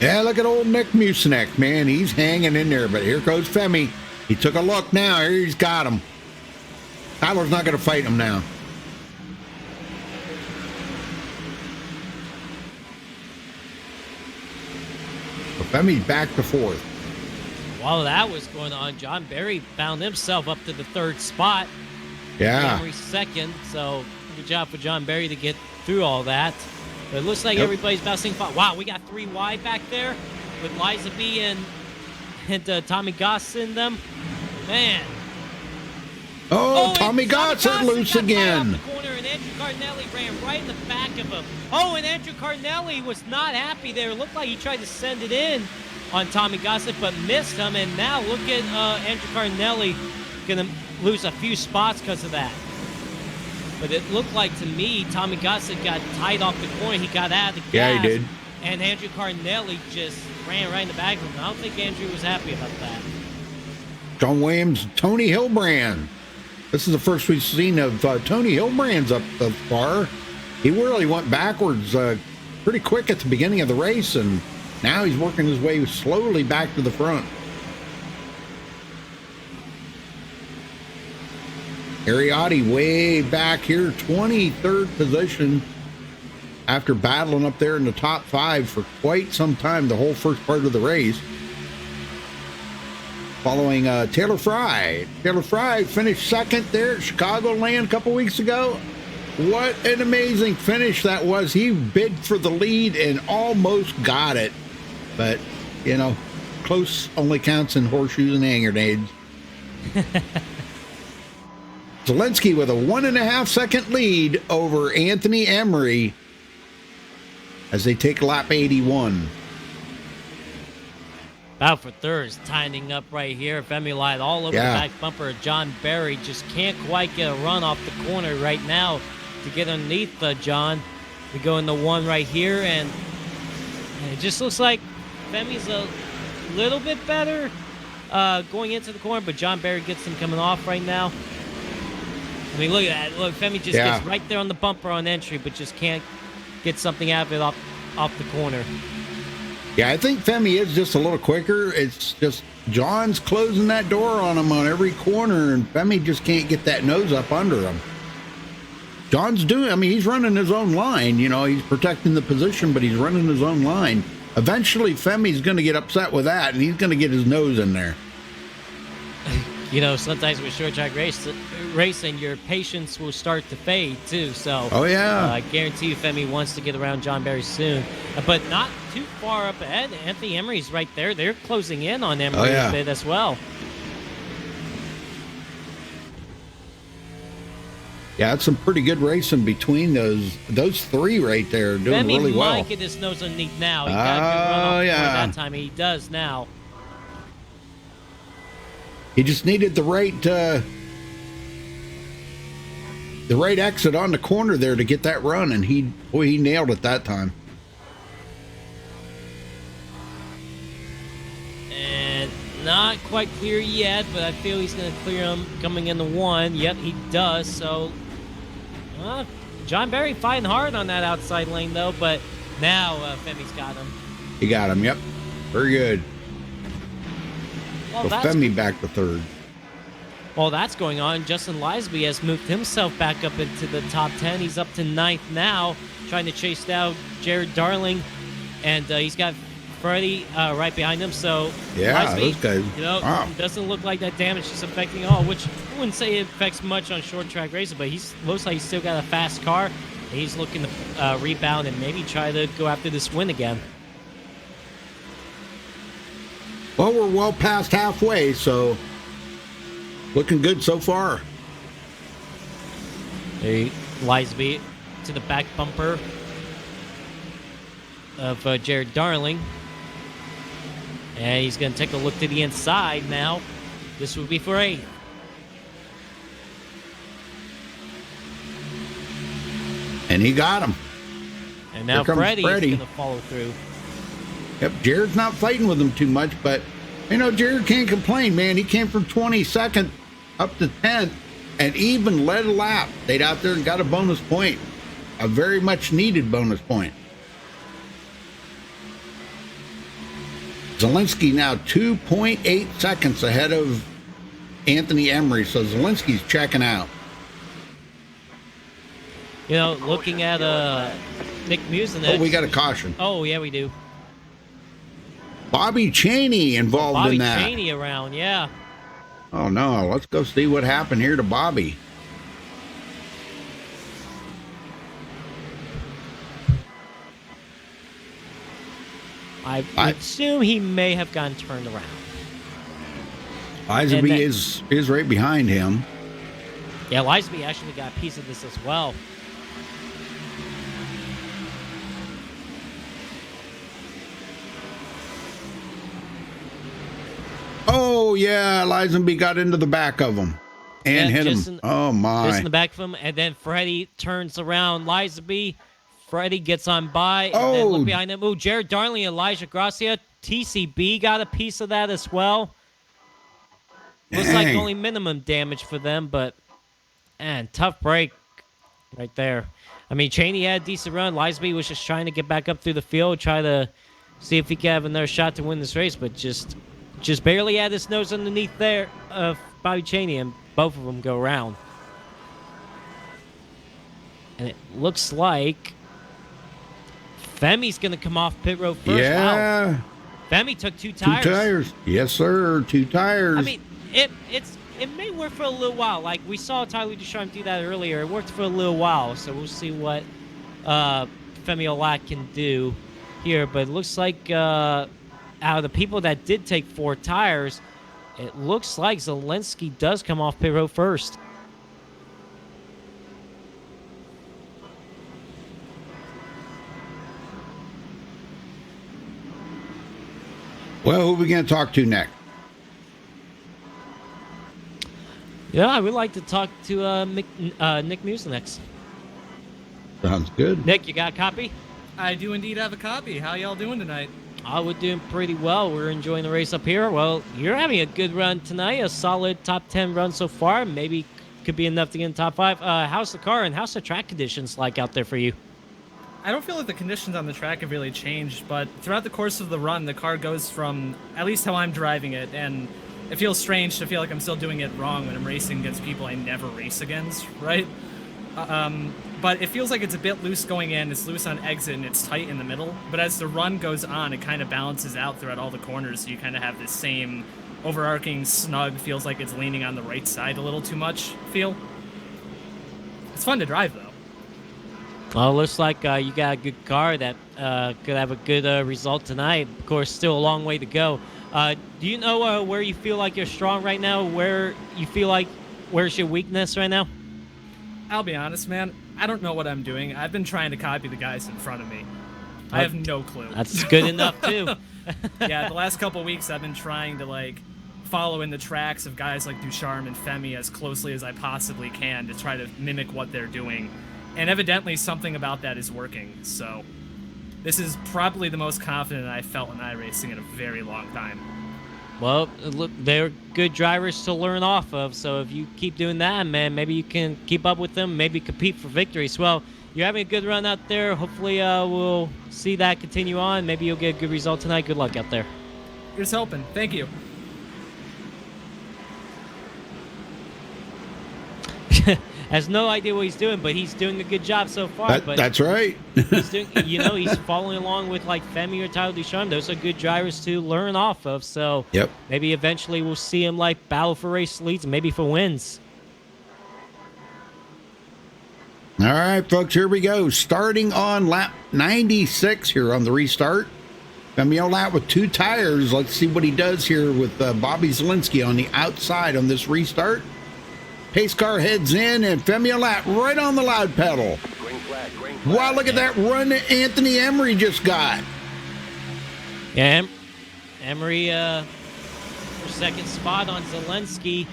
Yeah, look at old Nick Mucinex, man. He's hanging in there, but here goes Femi. He took a look now. Here he's got him. Tyler's not going to fight him now. So Femi's back to 4th. While that was going on, John Barry found himself up to the 3rd spot. Yeah. Emery 2nd, so good job for John Barry to get through all that. But it looks like everybody's bouncing. Wow, we got 3 wide back there with Liza B and Tommy Goss in them. Man. Oh, Tommy Goss is loose again. Off the corner, and Andrew Cardinelli ran right in the back of him. Oh, and Andrew Cardinelli was not happy there. It looked like he tried to send it in on Tommy Gossett, but missed him. And now look at Andrew Cardinelli going to lose a few spots because of that. But it looked like to me, Tommy Gossett got tied off the corner. He got out of the gas. Yeah, he did. And Andrew Cardinelli just ran right in the back of him. I don't think Andrew was happy about that. John Williams, Tony Hilbrand. This is the first we've seen of Tony Hilbrand's up thus far. He really went backwards pretty quick at the beginning of the race, and now he's working his way slowly back to the front. Ariotti way back here, 23rd position after battling up there in the top 5 for quite some time, the whole first part of the race. Following Taylor Fry. Taylor Fry finished 2nd there at Chicagoland a couple weeks ago. What an amazing finish that was. He bid for the lead and almost got it. But, you know, close only counts in horseshoes and hand grenades. Zelensky with a 1.5 second lead over Anthony Emery as they take lap 81. Battle for 3rd is tightening up right here. Femi Olai all over the back bumper. John Barry just can't quite get a run off the corner right now to get underneath John. We go in the 1 right here, and it just looks like Femi's a little bit better going into the corner, but John Barry gets him coming off right now. I mean, look at that. Look, Femi just gets right there on the bumper on entry, but just can't get something out of it off the corner. Yeah, I think Femi is just a little quicker. It's just John's closing that door on him on every corner, and Femi just can't get that nose up under him. John's he's running his own line. You know, he's protecting the position, but he's running his own line. Eventually, Femi's going to get upset with that, and he's going to get his nose in there. You know, sometimes with short track racing, your patience will start to fade too. So, oh yeah, I guarantee you, Femi wants to get around John Barry soon, but not too far up ahead. Anthony Emery's right there; they're closing in on Emery a bit as well. Yeah, it's some pretty good racing between those three right there, doing Femi really well. might get his nose underneath now. He got a good run off yeah, that time. He does now. He just needed the right exit on the corner there to get that run, and he nailed it that time. And not quite clear yet, but I feel he's going to clear him coming into one. Yep, he does. So, John Barry fighting hard on that outside lane, though, but now Femi's got him. He got him, yep. Very good. Well, So Femi back to third. While that's going on, Justin Lisby has moved himself back up into the top 10. He's up to 9th now, trying to chase down Jared Darling. And he's got Freddie right behind him. So, yeah, Lisby, those guys. you know, Wow. doesn't look like that damage is affecting all, which I wouldn't say it affects much on short track racing, but looks like he's still got a fast car. He's looking to rebound and maybe try to go after this win again. Well, we're well past halfway, so looking good so far. Hey, Lisby to the back bumper of Jared Darling. And he's going to take a look to the inside now. This would be for 8th. And he got him. And now Here comes Freddie is Freddie. going to follow through. Yep, Jared's not fighting with him too much, but, you know, Jared can't complain, man. He came from 22nd up to 10th and even led a lap. Stayed out there and got a bonus point. A very much needed bonus point. Zielinski now 2.8 seconds ahead of Anthony Emery, so Zielinski's checking out. You know, looking at Nick Musenich. Oh, we got a caution. Oh, yeah, we do. Bobby Cheney involved in that. Bobby Cheney around, yeah. Oh, no. Let's go see what happened here to Bobby. I assume he may have gotten turned around. Isaac is right behind him. Yeah, Lisby actually got a piece of this as well. Oh, yeah. Lisenby got into the back of him and hit him. Oh, my. Just in the back of him. And then Freddie turns around. Lisby. Freddie gets on by. And then look behind him. Ooh, Jared Darling, Elijah Gracia. TCB got a piece of that as well. Looks like only minimum damage for them, but man, tough break right there. I mean, Cheney had a decent run. Lisby was just trying to get back up through the field, try to see if he could have another shot to win this race, but just barely had his nose underneath there of Bobby Cheney, and both of them go around. And it looks like Femi's going to come off pit road first. Yeah. Wow. Femi took 2 tires. 2 tires. Yes, sir. 2 tires. I mean, it may work for a little while. Like we saw Tyler Ducharme do that earlier. It worked for a little while, so we'll see what Femi Olac can do here. But it looks like out of the people that did take 4 tires, it looks like Zielinski does come off pit road first. Well, who are we going to talk to next? Yeah, I would like to talk to Nick Musenich. Sounds good. Nick, you got a copy? I do indeed have a copy. How y'all doing tonight? We're doing pretty well. We're enjoying the race up here. Well, you're having a good run tonight, a solid top 10 run so far. Maybe could be enough to get in top 5. How's the car and how's the track conditions like out there for you? I don't feel like the conditions on the track have really changed, but throughout the course of the run, the car goes from, at least how I'm driving it, and it feels strange to feel like I'm still doing it wrong when I'm racing against people I never race against, right? But it feels like it's a bit loose going in, it's loose on exit, and it's tight in the middle. But as the run goes on, it kind of balances out throughout all the corners, so you kind of have this same overarching snug, feels like it's leaning on the right side a little too much feel. It's fun to drive, though. Well, it looks like you got a good car that could have a good result tonight. Of course, still a long way to go. Do you know where you feel like you're strong right now? Where you feel like, where's your weakness right now? I'll be honest, man. I don't know what I'm doing. I've been trying to copy the guys in front of me. I have no clue. That's good enough, too. Yeah, the last couple weeks I've been trying to, like, follow in the tracks of guys like Ducharme and Femi as closely as I possibly can to try to mimic what they're doing. And evidently something about that is working, so this is probably the most confident I've felt in iRacing in a very long time. Well, look, they're good drivers to learn off of, so if you keep doing that, man, maybe you can keep up with them, maybe compete for victories. Well, you're having a good run out there. Hopefully we'll see that continue on. Maybe you'll get a good result tonight. Good luck out there. Here's hoping. Thank you. Has no idea what he's doing, but he's doing a good job so far. That's right. He's doing, he's following along with like Femi or Tyler Ducharme. Those are good drivers to learn off of. So Yep. maybe eventually we'll see him like battle for race leads and maybe for wins. All right, folks, here we go. Starting on lap 96 here on the restart. Femi Olat with 2 tires. Let's see what he does here with Bobby Zielinski on the outside on this restart. Pace car heads in, and Femi Olat right on the loud pedal. Green flag, Wow, look at that run that Anthony Emery just got. Yeah, Emery for second spot on Zielinski.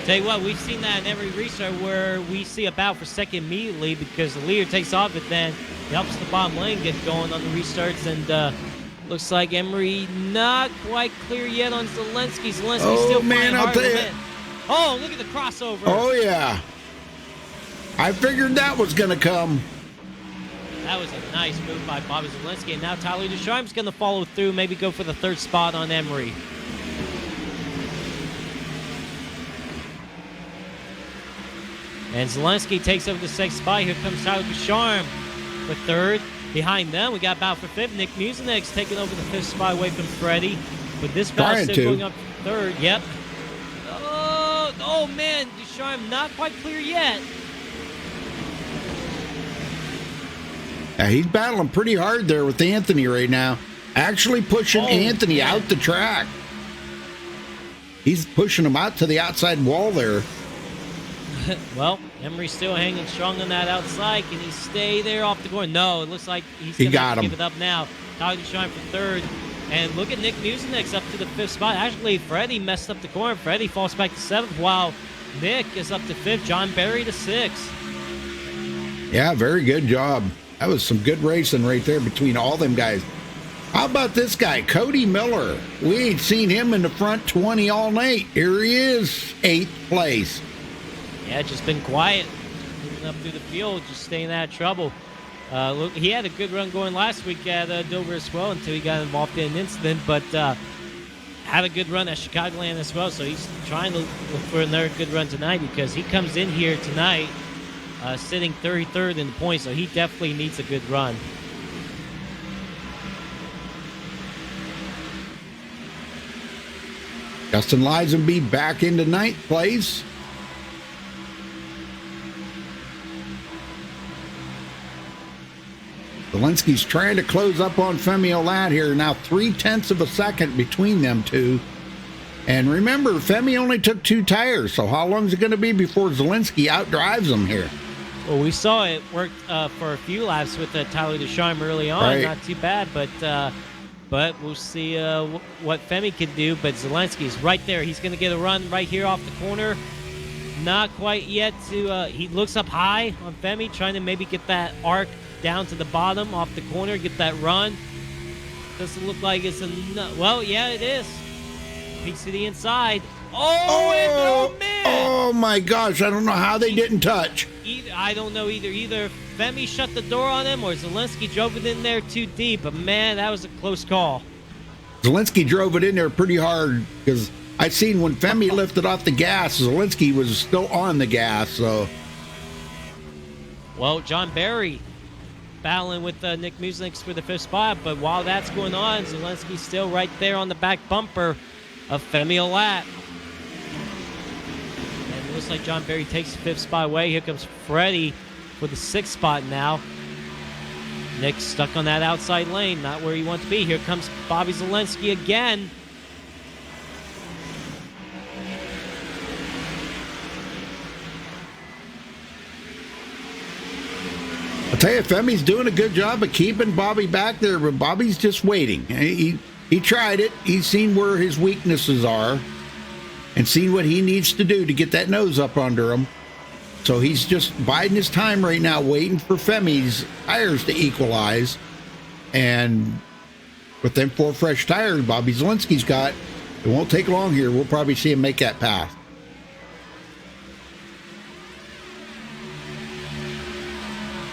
Tell you what, we've seen that in every restart where we see a battle for second immediately because the leader takes off, but then it helps the bottom lane get going on the restarts, and looks like Emery not quite clear yet on Zielinski. Zielinski still flying I'll hard tell to you. win. Oh, look at the crossover. Oh, yeah. I figured that was going to come. That was a nice move by Bobby Zielinski. And now Tyler Ducharme's going to follow through, maybe go for the 3rd spot on Emery. And Zielinski takes over the 6th spot. Here comes Tyler Ducharme for 3rd. Behind them, we got battle for 5th. Nick Musinek's taking over the 5th spot away from Freddie. But this battle still going up to 3rd. Yep. Oh, man, Ducharme not quite clear yet. Yeah, he's battling pretty hard there with Anthony right now. Actually pushing Anthony out the track. He's pushing him out to the outside wall there. Well, Emery's still hanging strong on that outside. Can he stay there off the corner? No, it looks like he's going to give it up now. Tyler Ducharme for 3rd. And look at Nick Musinek's up to the 5th spot. Actually, Freddie messed up the corner. Freddie falls back to 7th, while Nick is up to 5th. John Berry to 6th. Yeah, very good job. That was some good racing right there between all them guys. How about this guy, Cody Miller? We ain't seen him in the front 20 all night. Here he is, 8th place. Yeah, just been quiet. Moving up through the field, just staying out of trouble. Look, he had a good run going last week at Dover as well until he got involved in an incident, but had a good run at Chicagoland as well, so he's trying to look for another good run tonight because he comes in here tonight sitting 33rd in the points, so he definitely needs a good run. Justin Lisenby back into 9th place. Zielinski's trying to close up on Femi Olat here. Now 0.3 of a second between them two. And remember, Femi only took 2 tires, so how long is it going to be before Zielinski outdrives him here? Well, we saw it worked for a few laps with Tyler Ducharme early on. Right. Not too bad, but we'll see what Femi can do. But Zielinski's right there. He's going to get a run right here off the corner. Not quite yet to. He looks up high on Femi, trying to maybe get that arc down to the bottom off the corner, get that run. Doesn't look like it's well, yeah, it is. Peeks to the inside. Oh, man! Oh my gosh! I don't know how they didn't touch. I don't know either. Either Femi shut the door on him or Zelensky drove it in there too deep. But man, that was a close call. Zelensky drove it in there pretty hard because I seen when Femi lifted off the gas, Zelensky was still on the gas. So, well, John Barry battling with Nick Muslix for the 5th spot, but while that's going on, Zelensky's still right there on the back bumper of Femi Olat. And it looks like John Barry takes the 5th spot away. Here comes Freddie for the 6th spot now. Nick stuck on that outside lane, not where he wants to be. Here comes Bobby Zelensky again. I'll tell you, Femi's doing a good job of keeping Bobby back there, but Bobby's just waiting. He tried it. He's seen where his weaknesses are and seen what he needs to do to get that nose up under him. So he's just biding his time right now, waiting for Femi's tires to equalize. And with them 4 fresh tires Bobby Zelensky's got, it won't take long here. We'll probably see him make that pass.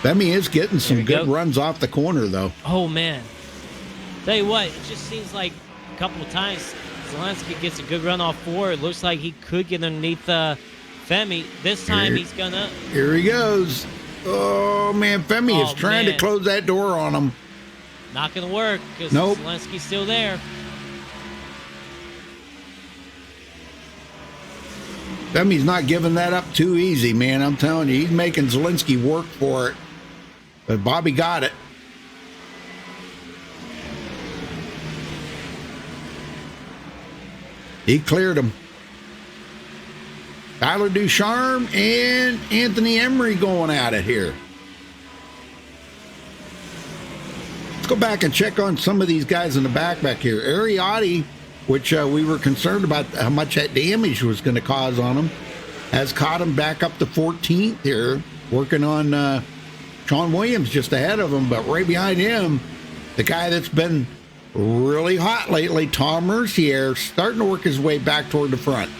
Femi is getting some good runs off the corner, though. Oh, man. Tell you what, it just seems like a couple of times Zelensky gets a good run off 4. It looks like he could get underneath Femi. This time he's gonna. Here he goes. Oh, man. Femi is trying to close that door on him. Not gonna work because Zelensky's still there. Femi's not giving that up too easy, man. I'm telling you, he's making Zelensky work for it. But Bobby got it. He cleared him. Tyler Ducharme and Anthony Emery going at it here. Let's go back and check on some of these guys in the back here. Ariotti, which we were concerned about how much that damage was going to cause on him, has caught him back up to 14th here, working on Sean Williams just ahead of him, but right behind him, the guy that's been really hot lately, Tom Mercier, starting to work his way back toward the front.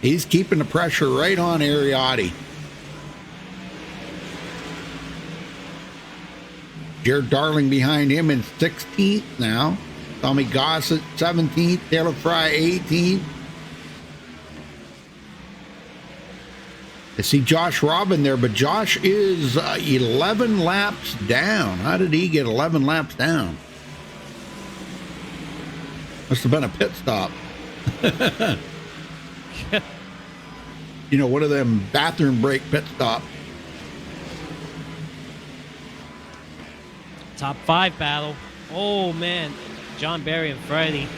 He's keeping the pressure right on Ariotti. Jared Darling behind him in 16th now. Tommy Gossett 17th. Taylor Fry 18th. I see Josh Robin there, but Josh is 11 laps down. How did he get 11 laps down? Must have been a pit stop. You know, one of them bathroom break pit stop. Top 5 battle. Oh, man. John Barry and Freddie.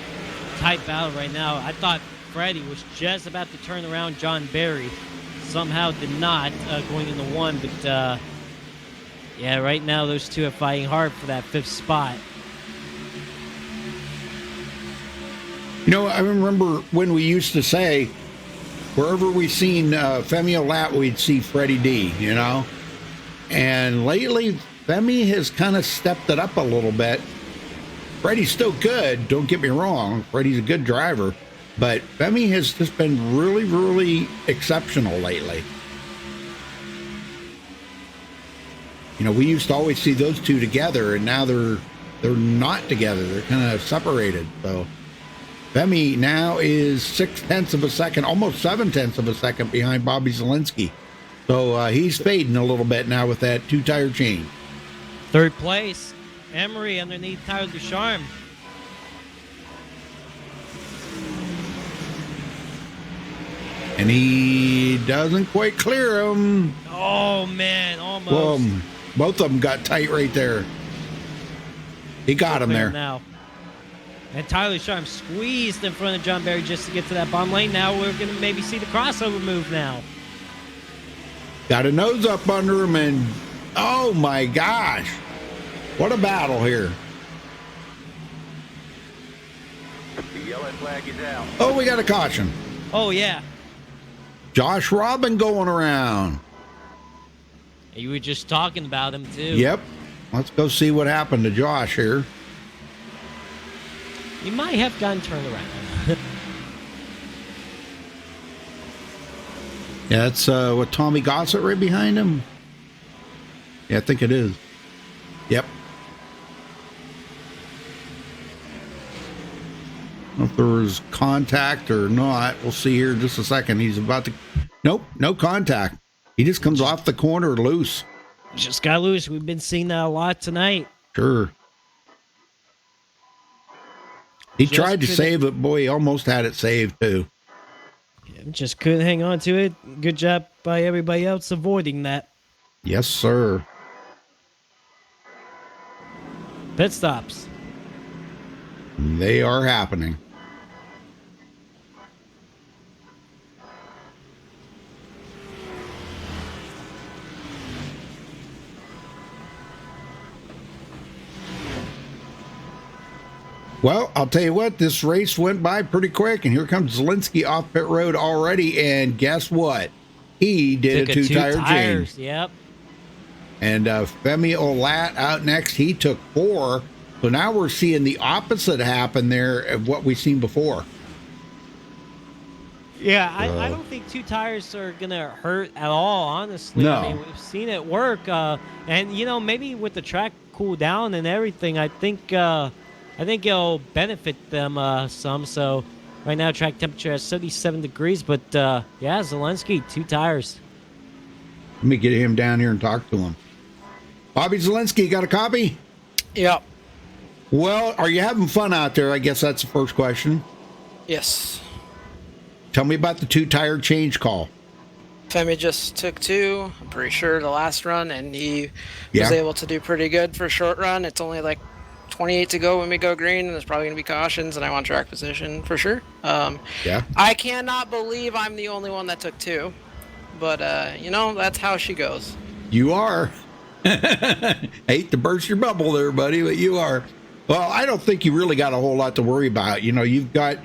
Tight battle right now. I thought Freddie was just about to turn around John Barry. Somehow did not going into 1. But, yeah, right now those two are fighting hard for that 5th spot. You know, I remember when we used to say, wherever we seen Femi Olat, we'd see Freddie D, you know? And lately, Femi has kind of stepped it up a little bit. Freddie's still good, don't get me wrong. Freddie's a good driver. But Femi has just been really, really exceptional lately. You know, we used to always see those two together, and now they're not together. They're kind of separated. So Femi now is 0.6 of a second, almost 0.7 of a second behind Bobby Zelensky. So he's fading a little bit now with that 2-tire change. 3rd place, Emery underneath Tyler Ducharme. And he doesn't quite clear him. Oh, man, almost. Well, both of them got tight right there. He got him there. Now. And Tyler Ducharme squeezed in front of John Barry just to get to that bottom lane. Now we're going to maybe see the crossover move now. Got a nose up under him, and oh my gosh, what a battle here. The yellow flag is out. Oh, we got a caution. Oh, yeah. Josh Robin going around. You were just talking about him, too. Yep. Let's go see what happened to Josh here. He might have gotten turned around. Yeah, that's with Tommy Gossett right behind him. Yeah, I think it is. Yep. I don't know if there was contact or not. We'll see here in just a second. He's about to... Nope, no contact. He just comes off the corner loose. Just got loose. We've been seeing that a lot tonight. Sure. He Just tried to couldn't- save it. Boy, he almost had it saved, too. Just couldn't hang on to it. Good job by everybody else avoiding that. Yes, sir. Pit stops. They are happening. Well, I'll tell you what, this race went by pretty quick, and here comes Zelensky off pit road already, and guess what? He did Took a two-tire change. Yep. And Femi Olat out next, he took 4. So now we're seeing the opposite happen there of what we've seen before. Yeah, I don't think 2 tires are going to hurt at all, honestly. No. I mean, we've seen it work. And, you know, maybe with the track cool down and everything, I think it'll benefit them some. So right now track temperature is 77 degrees. But, yeah, Zelensky, 2 tires. Let me get him down here and talk to him. Bobby Zelensky, got a copy? Yep. Well, are you having fun out there? I guess that's the first question. Yes. Tell me about the 2-tire change call. Femi just took 2, I'm pretty sure, the last run, and he Yeah. was able to do pretty good for a short run. It's only like 28 to go when we go green, and there's probably going to be cautions, and I want track position for sure. Yeah. I cannot believe I'm the only one that took 2, but, you know, that's how she goes. You are. Hate to burst your bubble there, buddy, but you are. Well, I don't think you really got a whole lot to worry about. You know, you've got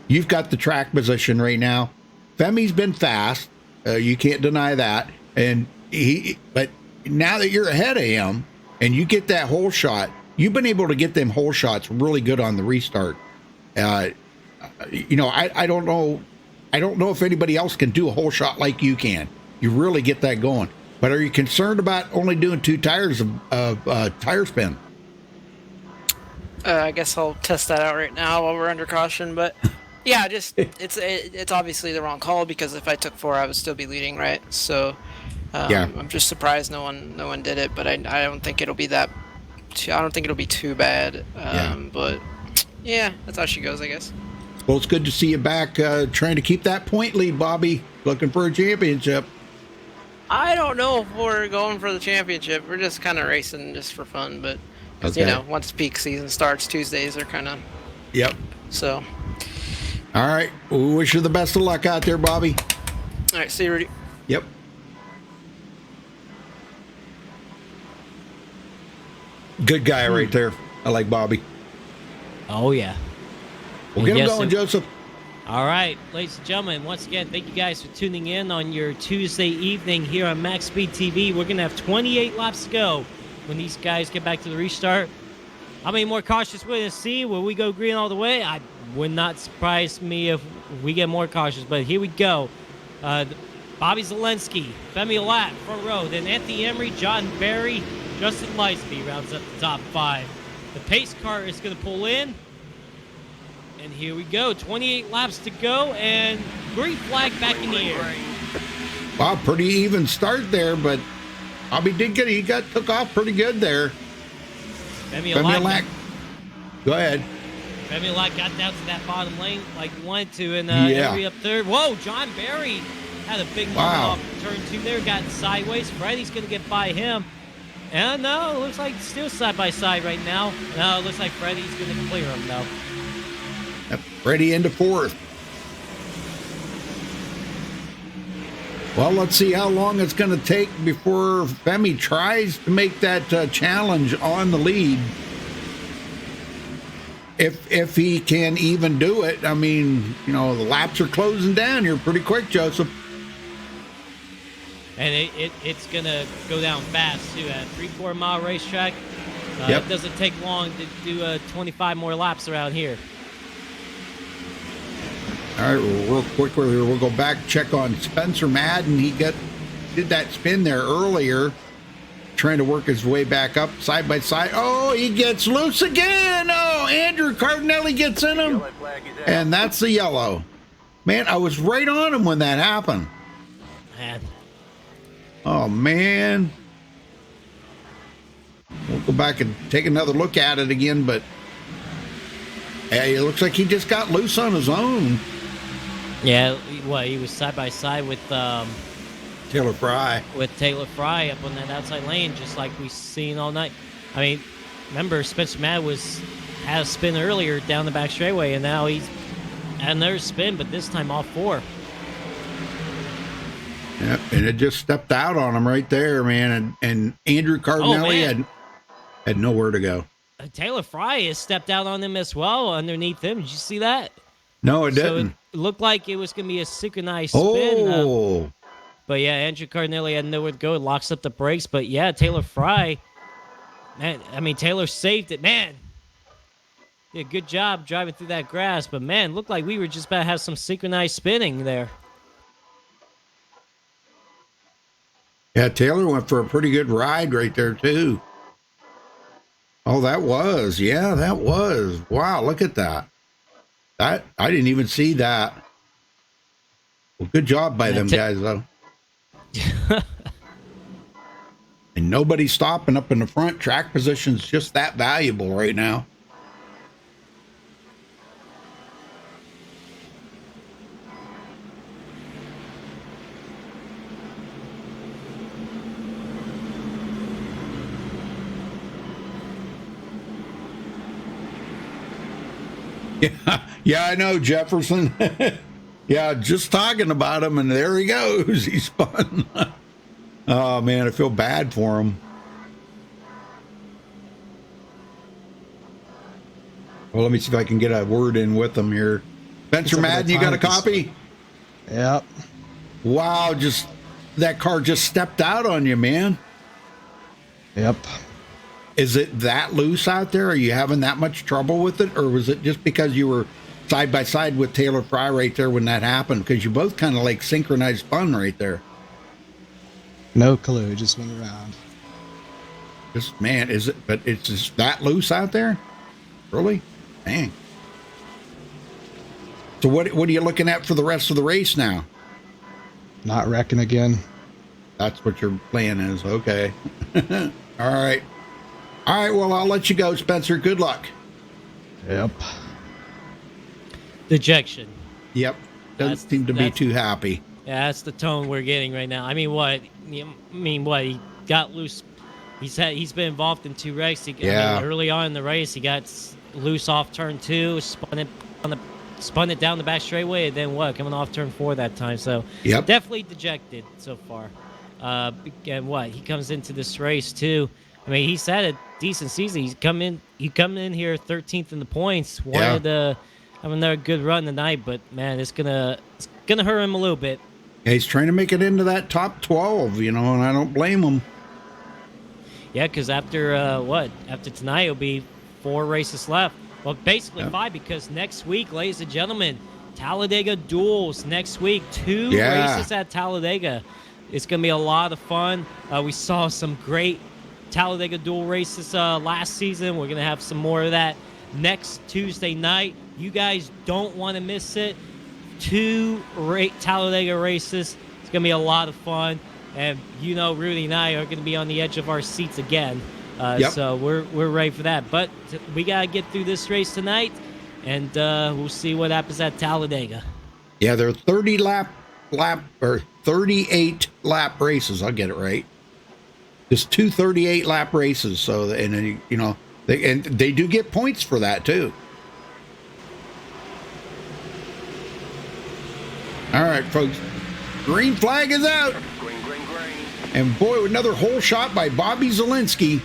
the track position right now. Femi's been fast. You can't deny that. But now that you're ahead of him and you get that hole shot, you've been able to get them hole shots really good on the restart. You know, I don't know. I don't know if anybody else can do a hole shot like you can. You really get that going. But are you concerned about only doing 2 tires of tire spin? I guess I'll test that out right now while we're under caution, but yeah, just it's obviously the wrong call because if I took 4, I would still be leading, right? So Yeah. I'm just surprised no one did it, but I don't think it'll be that. I don't think it'll be too bad. But yeah, that's how she goes, I guess. Well, it's good to see you back trying to keep that point lead, Bobby. Looking for a championship. I don't know if we're going for the championship. We're just kind of racing just for fun, but 'cause, Okay. you know, once peak season starts, Tuesdays are kind of Yep. so. All right. We wish you the best of luck out there, Bobby. All right, see you, Rudy. Yep. Good guy right there. I like Bobby. Oh, yeah. We'll get him Yes, going, it- Joseph. All right, ladies and gentlemen, once again, thank you guys for tuning in on your Tuesday evening here on Max Speed TV. We're going to have 28 laps to go when these guys get back to the restart. How many more cautions we're going to see? Will we go green all the way? I would not surprise me if we get more cautions, but here we go. Bobby Zelensky, Femi Olat, front row, then Anthony Emery, John Barry, Justin Lisby rounds up the top 5. The pace car is going to pull in. And here we go, 28 laps to go, and green flag back in the air. Wow, pretty even start there, but Bobby did took off pretty good there. Femi Femi Olat, Olat. Go ahead. Femi Olat got down to that bottom lane like he wanted to, and Yeah. Emery up third. Whoa, John Barry had a big moment Wow. off turn 2 there, got sideways. Freddie's going to get by him. And no, it looks like still side by side right now. No, it looks like Freddie's going to clear him, though. Yep, ready into 4th. Well, let's see how long it's going to take before Femi tries to make that challenge on the lead. If he can even do it. I mean, you know, the laps are closing down here pretty quick, Joseph. And it's going to go down fast, too, at a 3-4 mile racetrack. Yep. It doesn't take long to do 25 more laps around here. All right, well, real quickly here, we'll go back, check on Spencer Madden. He did that spin there earlier, trying to work his way back up side by side. Oh, he gets loose again. Oh, Andrew Cardinelli gets in him. And that's the yellow. Man, I was right on him when that happened. Man. Oh, man. We'll go back and take another look at it again, but hey, it looks like he just got loose on his own. Yeah, he was side by side with Taylor Fry. With Taylor Fry up on that outside lane, just like we've seen all night. I mean, remember Spencer Mad had a spin earlier down the back straightaway, and now he's had another spin, but this time all four. Yeah, and it just stepped out on him right there, man. And Andrew Cardinelli had nowhere to go. Taylor Fry has stepped out on him as well underneath him. Did you see that? No, it didn't. It looked like it was going to be a synchronized spin. Oh. But yeah, Andrew Cardinelli had nowhere to go. It locks up the brakes. But yeah, Taylor Fry, man, I mean, Taylor saved it. Man, did a good job driving through that grass. But man, looked like we were just about to have some synchronized spinning there. Yeah, Taylor went for a pretty good ride right there, too. Oh, that was. Yeah, that was. Wow, look at that. I didn't even see that. Well, good job by them guys, though. And nobody's stopping up in the front. Track position's just that valuable right now. Yeah, I know, Jefferson. Yeah, just talking about him, and there he goes. He spun. Oh, man, I feel bad for him. Well, let me see if I can get a word in with him here. Spencer Madden, you got a copy? Yep. Wow, that car just stepped out on you, man. Yep. Is it that loose out there? Are you having that much trouble with it? Or was it just because you were side by side with Taylor Fry right there when that happened? Because you both kind of like synchronized spun right there. No clue. Just went around. Man, but it's just that loose out there? Really? Dang. So what are you looking at for the rest of the race now? Not wrecking again. That's what your plan is. Okay. All right. All right, well, I'll let you go, Spencer. Good luck. Yep. Dejection. Yep. Doesn't seem to be too happy. Yeah, that's the tone we're getting right now. I mean, what? He got loose. He's been involved in two wrecks. Early on in the race, he got loose off turn 2, spun it down the back straightaway, and then coming off turn 4 that time. So definitely dejected so far. And he comes into this race too. I mean, he's had a decent season. He come in here 13th in the points. Wanted to have another good run tonight, but man, it's gonna hurt him a little bit. Yeah, he's trying to make it into that top 12, and I don't blame him. Yeah, because after tonight, it'll be 4 races left. Well, basically 5, because next week, ladies and gentlemen, Talladega duels next week. 2 races at Talladega. It's gonna be a lot of fun. We saw some great Talladega duel races last season. We're gonna have some more of that next Tuesday night. You guys don't want to miss it. 2 Talladega races. It's gonna be a lot of fun, and Rudy and I are gonna be on the edge of our seats again. So we're ready for that. But we gotta get through this race tonight, and we'll see what happens at Talladega. Yeah, they're 38 lap races. I'll get it right. Just 2 38-lap races, so they do get points for that too. All right, folks, green flag is out, Green. and boy, another hole shot by Bobby Zielinski.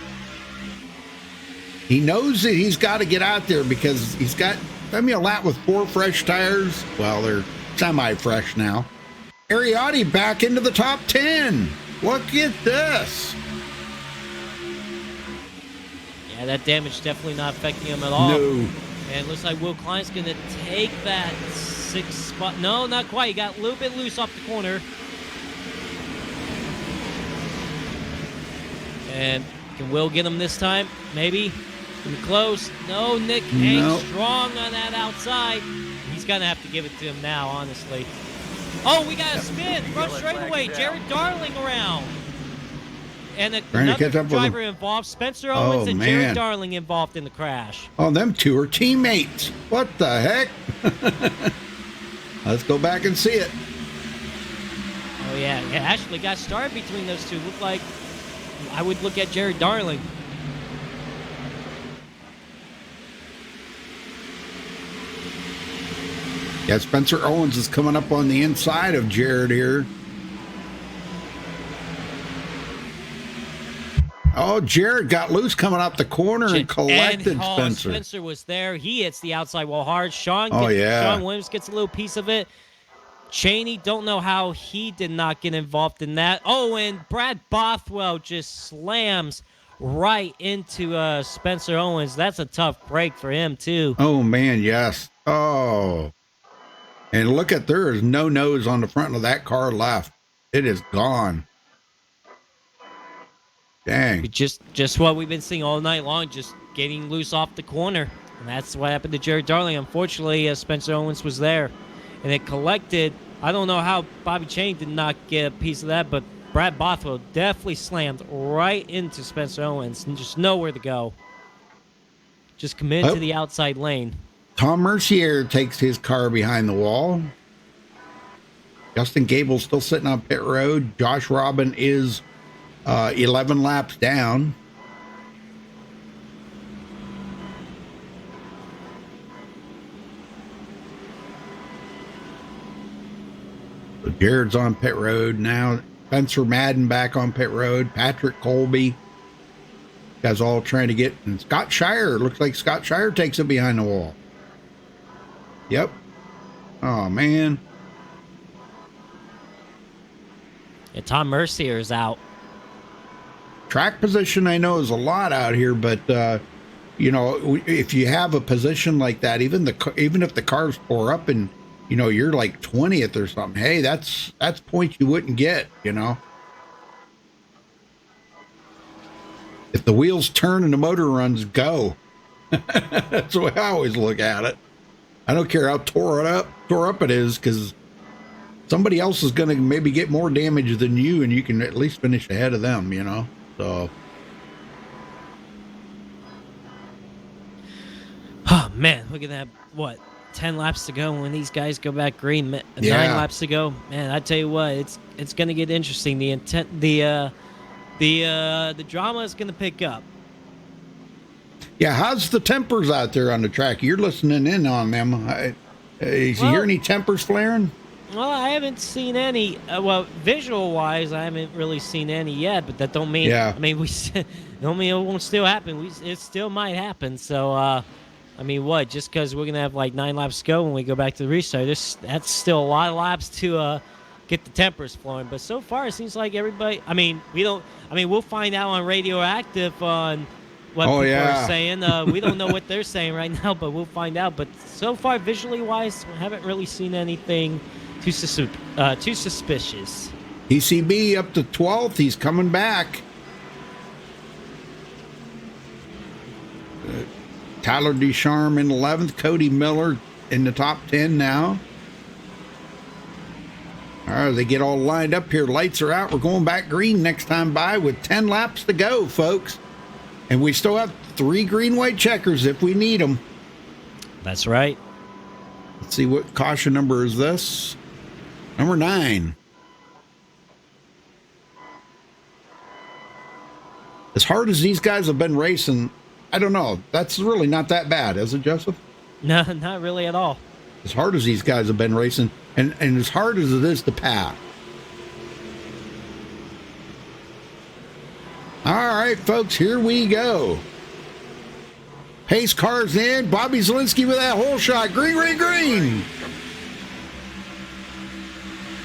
He knows that he's got to get out there because he's got a lap with 4 fresh tires. Well, they're semi-fresh now. Ariotti back into the top 10. Look at this. Yeah, that damage definitely not affecting him at all. No. And it looks like Will Klein's going to take that 6th spot. No, not quite. He got a little bit loose off the corner. And can Will get him this time? Maybe. Can he close? No, Nick hangs strong on that outside. He's going to have to give it to him now, honestly. Oh, we got a spin. Front straightaway. Jared Darling around. And another driver involved. Spencer Owens and Jared Darling involved in the crash. Oh, them two are teammates. What the heck? Let's go back and see it. Oh, yeah. It actually got started between those two. Looked like I would look at Jared Darling. Yeah, Spencer Owens is coming up on the inside of Jared here. Oh, Jared got loose coming up the corner and collected Spencer. Spencer was there. He hits the outside wall hard. Sean Williams gets a little piece of it. Cheney, don't know how he did not get involved in that. Oh, and Brad Bothwell just slams right into Spencer Owens. That's a tough break for him, too. Oh, man, yes. Oh. And look at, there is no nose on the front of that car left. It is gone. Dang. Just what we've been seeing all night long, just getting loose off the corner. And that's what happened to Jared Darling. Unfortunately, Spencer Owens was there. And it collected. I don't know how Bobby Chain did not get a piece of that, but Brad Bothwell definitely slammed right into Spencer Owens and just nowhere to go. Just committed to the outside lane. Tom Mercier takes his car behind the wall. Justin Gable's still sitting on pit road. Josh Robin is 11 laps down. So Jared's on pit road now. Spencer Madden back on pit road. Patrick Colby. Guys all trying to get, and Scott Shire. Looks like Scott Shire takes it behind the wall. Yep. Oh, man. Yeah, Tom Mercier is out. Track position, I know, is a lot out here, but you know, if you have a position like that, even if the cars pour up and you know you're like 20th or something, hey, that's points you wouldn't get, you know. If the wheels turn and the motor runs, go. That's the way I always look at it. I don't care how tore up it is, because somebody else is going to maybe get more damage than you, and you can at least finish ahead of them, you know. So, oh man, look at that! What, 10 laps to go when these guys go back green? 9 laps to go, man. I tell you what, it's going to get interesting. The drama is going to pick up. Yeah, how's the tempers out there on the track? You're listening in on them. Is you hear any tempers flaring? Well, I haven't seen any. Visual-wise, I haven't really seen any yet. But that don't mean. Yeah. I mean, don't mean it won't still happen. It still might happen. So, I mean, what? Just because we're gonna have like 9 laps to go when we go back to the restart, that's still a lot of laps to get the tempers flowing. But so far, it seems like everybody. I mean, we'll find out on Radioactive on what people are saying. We don't know what they're saying right now, but we'll find out. But so far, visually wise, we haven't really seen anything too suspicious. ECB up to 12th. He's coming back. Tyler Ducharme in 11th. Cody Miller in the top 10 now. All right, they get all lined up here. Lights are out. We're going back green next time by with 10 laps to go, folks. And we still have 3 green-white checkers if we need them. That's right. Let's see, what caution number is this? Number 9. As hard as these guys have been racing, I don't know. That's really not that bad, is it, Joseph? No, not really at all. As hard as these guys have been racing, and as hard as it is to pass. All right, folks, here we go. Pace cars in. Bobby Zielinski with that hole shot. Green, green, green.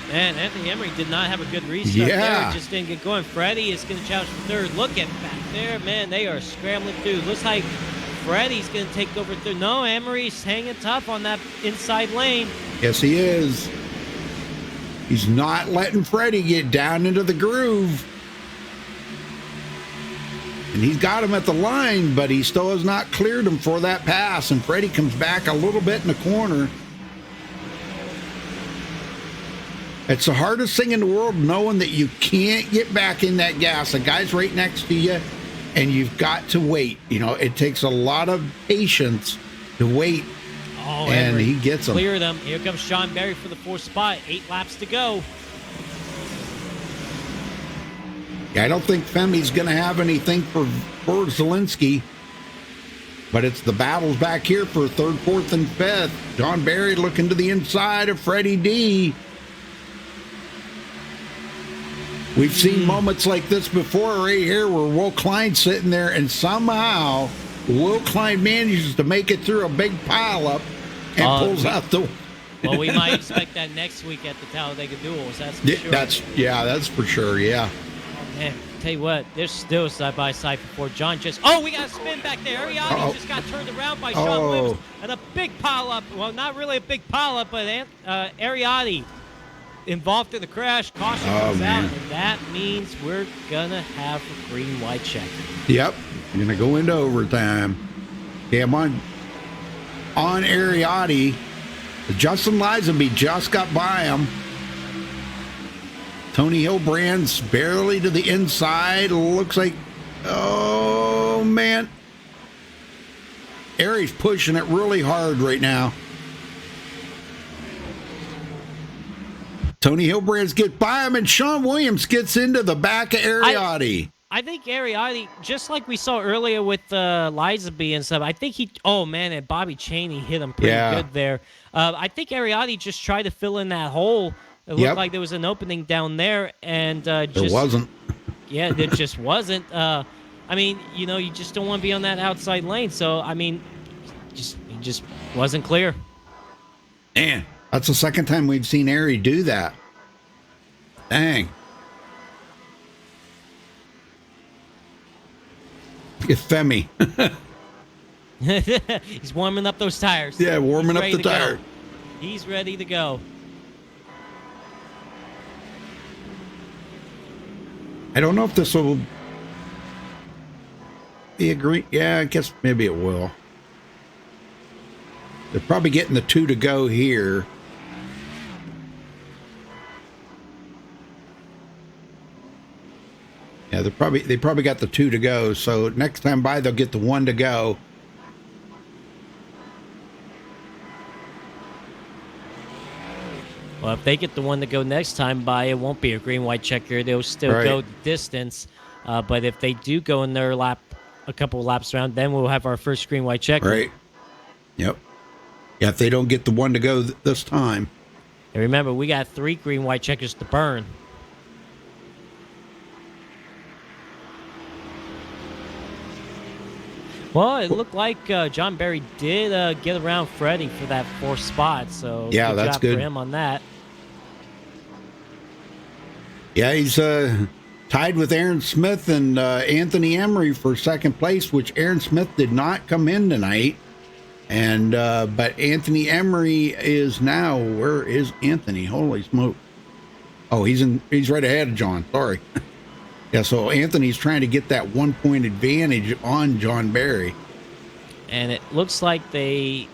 Man, Anthony Emery did not have a good restart there. Just didn't get going. Freddie is going to challenge for third. Look at back there. Man, they are scrambling through. Looks like Freddie's going to take over through. No, Emery's hanging tough on that inside lane. Yes, he is. He's not letting Freddie get down into the groove. And he's got him at the line, but he still has not cleared him for that pass. And Freddie comes back a little bit in the corner. It's the hardest thing in the world, knowing that you can't get back in that gas. The guy's right next to you, and you've got to wait. You know, it takes a lot of patience to wait. Oh, and Emery he gets them. Clear them. Here comes Sean Berry for the 4th spot. 8 laps to go. Yeah, I don't think Femi's going to have anything for Zelensky, but it's the battles back here for 3rd, 4th, and 5th. John Berry looking to the inside of Freddie D. We've seen moments like this before right here where Will Klein's sitting there and somehow Will Klein manages to make it through a big pileup and pulls out the... Well, we might expect that next week at the Talladega Duels. That's for sure. That's for sure, yeah. Man, tell you what, they're still side by side before John just. Oh, we got a spin back there. Ariani just got turned around by Sean Williams, and a big pile up. Well, not really a big pile up, but Ariani involved in the crash. Caution comes out, and that means we're gonna have a green white check. Yep, you're gonna go into overtime. Yeah, I'm on Ariani. Justin Lisenby just got by him. Tony Hillbrand's barely to the inside. Looks like, oh, man. Ari's pushing it really hard right now. Tony Hillbrand's gets by him, and Sean Williams gets into the back of Ariati. I think Ariati, just like we saw earlier with Lisenby and stuff, I think and Bobby Chaney hit him pretty good there. I think Ariati just tried to fill in that hole. It looked like there was an opening down there, and there wasn't. Yeah, there just wasn't. I mean, you know, you just don't want to be on that outside lane. So, I mean, he just wasn't clear. Man, that's the second time we've seen Ari do that. Dang. It's Femi. He's warming up those tires. Yeah, warming up the tire. He's ready to go. I don't know if this will be a green. Yeah, I guess maybe it will. They're probably getting the 2 to go here. Yeah, they probably got the 2 to go. So next time by, they'll get the 1 to go. Well, if they get the 1 to go next time by, it won't be a green white checker. They'll still go the distance. But if they do go in their lap, a couple of laps around, then we'll have our first green white checker. Right. Yep. Yeah, if they don't get the 1 to go this time. And remember, we got 3 green white checkers to burn. Well, it looked like John Berry did get around Freddie for that 4th spot, so yeah, that's good for him on that. Yeah, he's tied with Aaron Smith and Anthony Emery for 2nd place, which Aaron Smith did not come in tonight. And but Anthony Emery is now. Where is Anthony? Holy smoke! Oh, he's right ahead of John. Sorry. Yeah, so Anthony's trying to get that 1-point advantage on John Berry. And it looks like they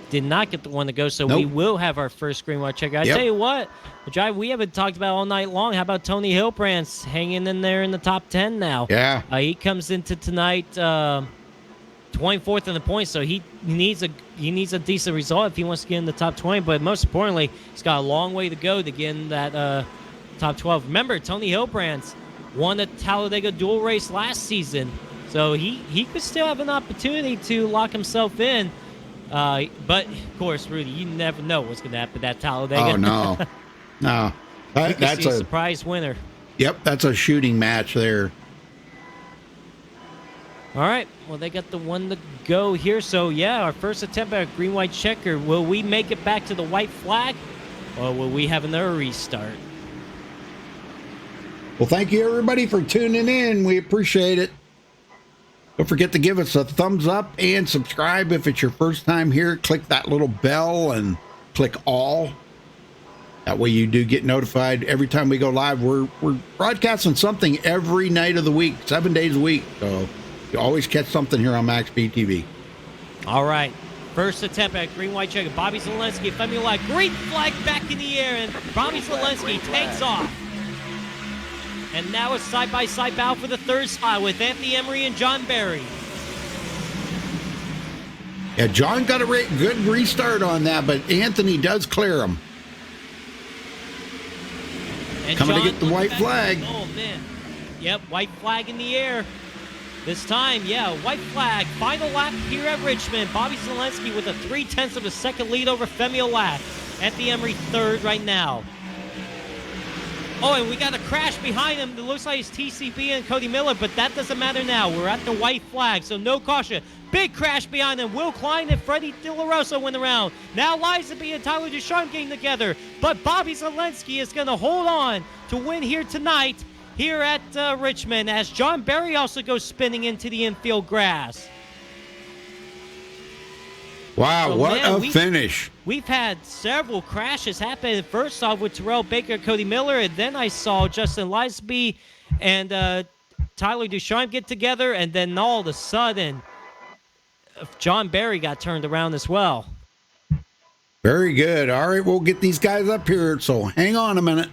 did not get the 1 to go, so we will have our first green white checker. I tell you what, the drive we haven't talked about all night long. How about Tony Hillbrand's hanging in there in the top 10 now? Yeah. He comes into tonight 24th in the points, so he needs a decent result if he wants to get in the top 20. But most importantly, he's got a long way to go to get in that top 12. Remember, Tony Hillbrand's won the Talladega dual race last season, so he could still have an opportunity to lock himself in. But of course, Rudy, you never know what's going to happen at Talladega. Oh no, no, that's a surprise winner. Yep, that's a shooting match there. All right, well they got the 1 to go here, so yeah, our first attempt at a green white checker. Will we make it back to the white flag, or will we have another restart? Well, thank you, everybody, for tuning in. We appreciate it. Don't forget to give us a thumbs up and subscribe if it's your first time here. Click that little bell and click all. That way you do get notified every time we go live. We're broadcasting something every night of the week, 7 days a week. So you always catch something here on Max Speed TV. All right. First attempt at green, white checker. Bobby Zelensky, Femi Light. Green flag back in the air, and Bobby Zelensky takes off. And now a side-by-side battle for the third spot with Anthony Emery and John Barry. Yeah, John got a good restart on that, but Anthony does clear him. And Coming John to get the white flag. Oh, man. Yep, white flag in the air. This time, yeah, white flag. Final lap here at Richmond. Bobby Zelensky with a 0.3 of a second lead over Femi Lat. Anthony Emery third right now. Oh, and we got a crash behind him. It looks like it's TCB and Cody Miller, but that doesn't matter now. We're at the white flag, so no caution. Big crash behind them. Will Klein and Freddie De La Rosa win the round. Now Liza B and Tyler Ducharme getting together, but Bobby Zelensky is going to hold on to win here tonight here at Richmond, as John Barry also goes spinning into the infield grass. Wow, So, what man, a finish. We've had several crashes happen. First off with Terrell Baker and Cody Miller, and then I saw Justin Lisby and Tyler Ducharme get together, and then all of a sudden, John Barry got turned around as well. Very good. All right, we'll get these guys up here, so hang on a minute.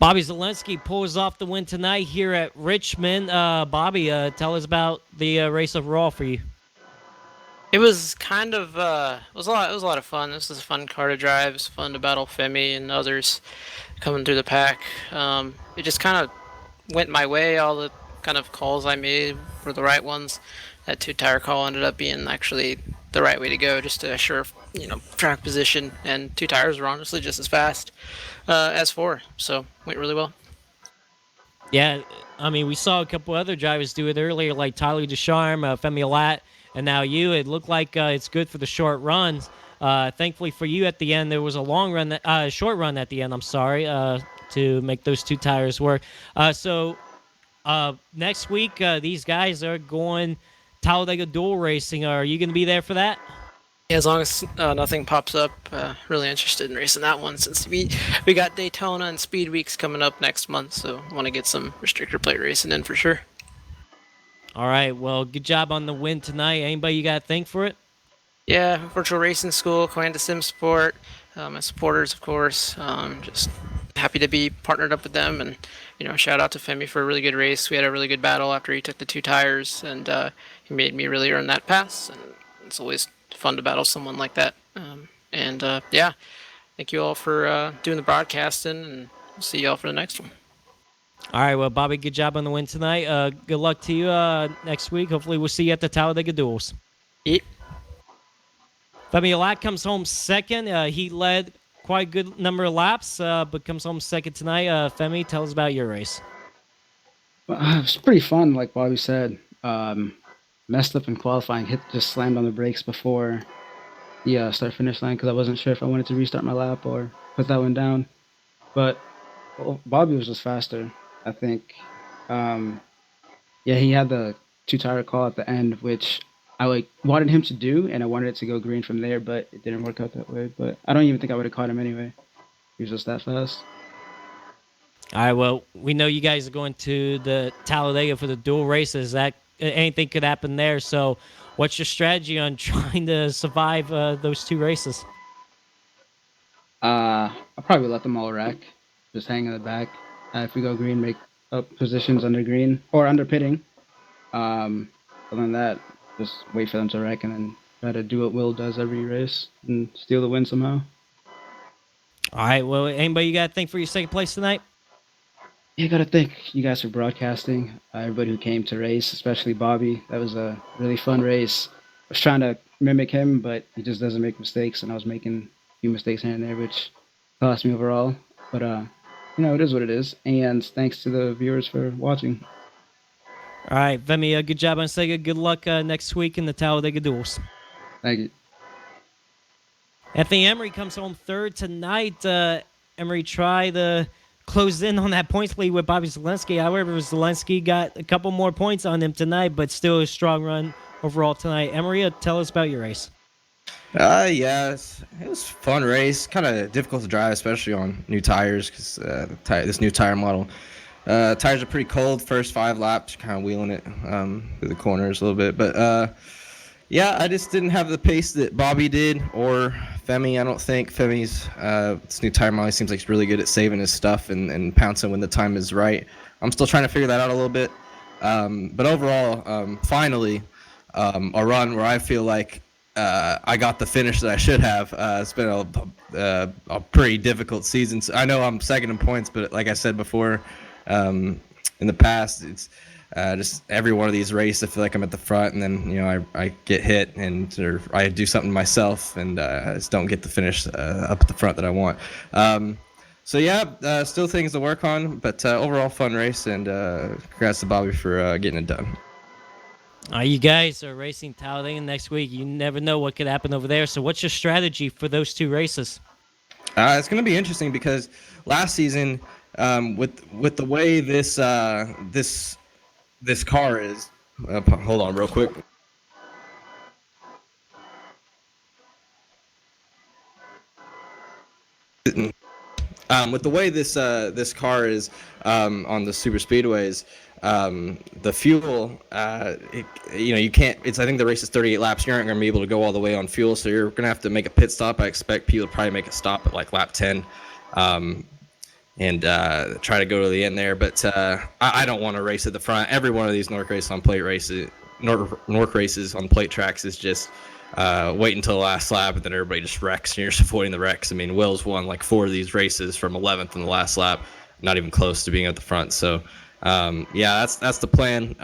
Bobby Zelensky pulls off the win tonight here at Richmond. Bobby, tell us about the race overall for you. It was kind of it was a lot of fun. This was a fun car to drive. It was fun to battle Femi and others coming through the pack. It just kind of went my way. All the kind of calls I made were the right ones. That two-tire call ended up being actually the right way to go, just to assure track position. And two tires were honestly just as fast as four, so went really well. Yeah, I mean, we saw a couple other drivers do it earlier, like Tyler Ducharme, Femi Lat, and now you. It looked like it's good for the short runs. Thankfully for you at the end, there was a long run, short run at the end, I'm sorry, to make those two tires work. So next week, these guys are going Talladega dual racing. Are you going to be there for that? Yeah, as long as nothing pops up, really interested in racing that one, since we got Daytona and Speed Weeks coming up next month, so want to get some restrictor plate racing in for sure. All right, well, good job on the win tonight. Anybody you got to thank for it? Yeah, Virtual Racing School, Coanda Sim Sport, my supporters, of course. Just happy to be partnered up with them, and shout out to Femi for a really good race. We had a really good battle after he took the two tires, and he made me really earn that pass, and it's always fun to battle someone like that. Yeah, thank you all for doing the broadcasting, and we'll see you all for the next one. All right, well, Bobby, good job on the win tonight. Good luck to you next week. Hopefully we'll see you at the Talladega Duels. Yep. Femi Lat comes home second. He led quite a good number of laps, but comes home second tonight. Femi, tell us about your race. Well, it was pretty fun, like Bobby said. Messed up in qualifying, just slammed on the brakes before the start-finish line because I wasn't sure if I wanted to restart my lap or put that one down. But Bobby was just faster, I think. He had the two-tire call at the end, which I wanted him to do, and I wanted it to go green from there, but it didn't work out that way. But I don't even think I would have caught him anyway. He was just that fast. All right, well, we know you guys are going to the Talladega for the dual races. Anything could happen there. So what's your strategy on trying to survive those two races? I'll probably let them all wreck. Just hang in the back. If we go green, make up positions under green or under pitting. Other than that, just wait for them to wreck and then try to do what Will does every race and steal the win somehow. All right, well, anybody you got to thank for your second place tonight? Yeah, I gotta thank you guys for broadcasting. Everybody who came to race, especially Bobby. That was a really fun race. I was trying to mimic him, but he just doesn't make mistakes, and I was making a few mistakes here and there, which cost me overall. But it is what it is. And thanks to the viewers for watching. All right, Femi, good job on Sega. Good luck next week in the Talladega Duels. Thank you. Anthony Emery comes home third tonight. Emery tried to close in on that points lead with Bobby Zelensky. However, Zelensky got a couple more points on him tonight, but still a strong run overall tonight. Emery, tell us about your race. Yeah, it was a fun race. Kind of difficult to drive, especially on new tires, because this new tire model. Tires are pretty cold. First 5 laps, kind of wheeling it through the corners a little bit. But yeah, I just didn't have the pace that Bobby did or Femi. I don't think Femi's this new tire model seems like he's really good at saving his stuff and pouncing when the time is right. I'm still trying to figure that out a little bit. But overall, finally, a run where I feel like I got the finish that I should have. It's been a pretty difficult season. So I know I'm second in points, but like I said before, in the past, it's just every one of these races, I feel like I'm at the front, and then I get hit or I do something myself, and I just don't get the finish up at the front that I want. So yeah, still things to work on, but overall fun race, and congrats to Bobby for getting it done. You guys are racing Talladega next week. You never know what could happen over there. So what's your strategy for those 2 races? It's going to be interesting because last season, with the way this car is, hold on real quick. With the way this car is on the super speedways, the fuel, you can't. I think the race is 38 laps. You aren't going to be able to go all the way on fuel, so you're going to have to make a pit stop. I expect people to probably make a stop at like lap 10, and try to go to the end there. But I don't want to race at the front. Every one of these NORC races on plate races, NORC races on plate tracks is just wait until the last lap, and then everybody just wrecks, and you're just avoiding the wrecks. I mean, Will's won like 4 of these races from 11th in the last lap, not even close to being at the front. So, yeah, that's the plan.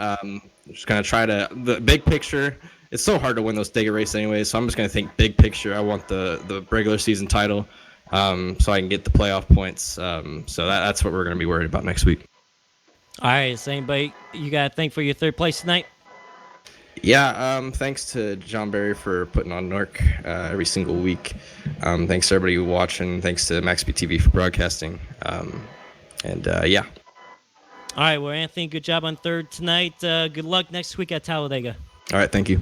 Just gonna try to the big picture. It's so hard to win those Dega races anyway, so I'm just gonna think big picture. I want the regular season title, so I can get the playoff points. So that's what we're gonna be worried about next week. All right, is anybody you got to thank for your 3rd place tonight? Yeah, thanks to John Barry for putting on NORC every single week. Thanks to everybody watching. Thanks to MaxB TV for broadcasting. Yeah. All right, well, Anthony, good job on 3rd tonight. Good luck next week at Talladega. All right, thank you.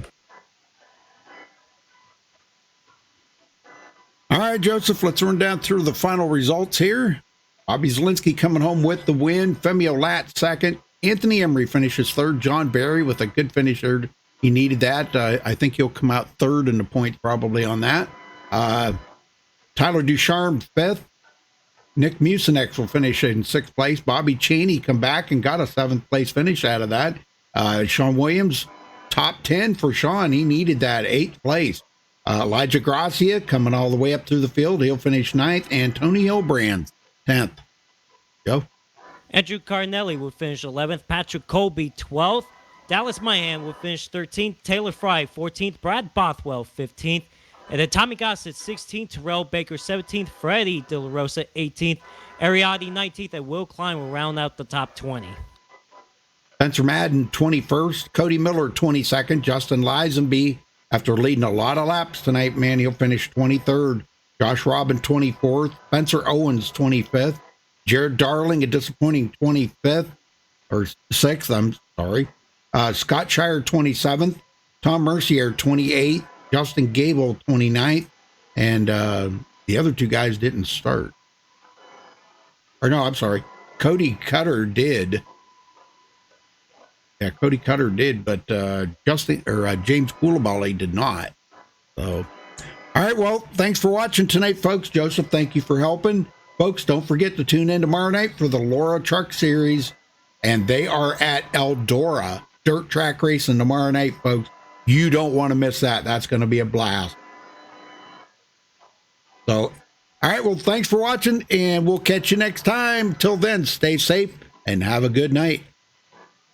All right, Joseph, let's run down through the final results here. Bobby Zelensky coming home with the win. Femi Olat second. Anthony Emery finishes 3rd. John Barry with a good finish there. He needed that. I think he'll come out 3rd in the points probably on that. Tyler Ducharme 5th. Nick Mucinex will finish in 6th place. Bobby Cheney come back and got a 7th place finish out of that. Sean Williams, top 10 for Sean. He needed that 8th place. Elijah Gracia coming all the way up through the field. He'll finish 9th. And Tony Hilbrand, 10th. Go. Andrew Carnelli will finish 11th. Patrick Colby, 12th. Dallas Mahan will finish 13th. Taylor Fry, 14th. Brad Bothwell, 15th. And then Tommy Gossett, 16th. Terrell Baker, 17th. Freddie De La Rosa, 18th. Ariadne, 19th. And Will Klein will round out the top 20. Spencer Madden, 21st. Cody Miller, 22nd. Justin Lisenby, after leading a lot of laps tonight, man, he'll finish 23rd. Josh Robin, 24th. Spencer Owens, 25th. Jared Darling, a disappointing 25th. Or 6th, I'm sorry. Scott Shire, 27th. Tom Mercier, 28th. Justin Gable, 29th. And the other 2 guys didn't start. Or no, I'm sorry. Cody Cutter did. Yeah, Cody Cutter did, but James Coulibaly did not. So, all right, well, thanks for watching tonight, folks. Joseph, thank you for helping. Folks, don't forget to tune in tomorrow night for the Laura Truck Series, and they are at Eldora Dirt Track Racing tomorrow night, folks. You don't want to miss that. That's going to be a blast. So, all right, well, thanks for watching, and we'll catch you next time. Till then, stay safe, and have a good night.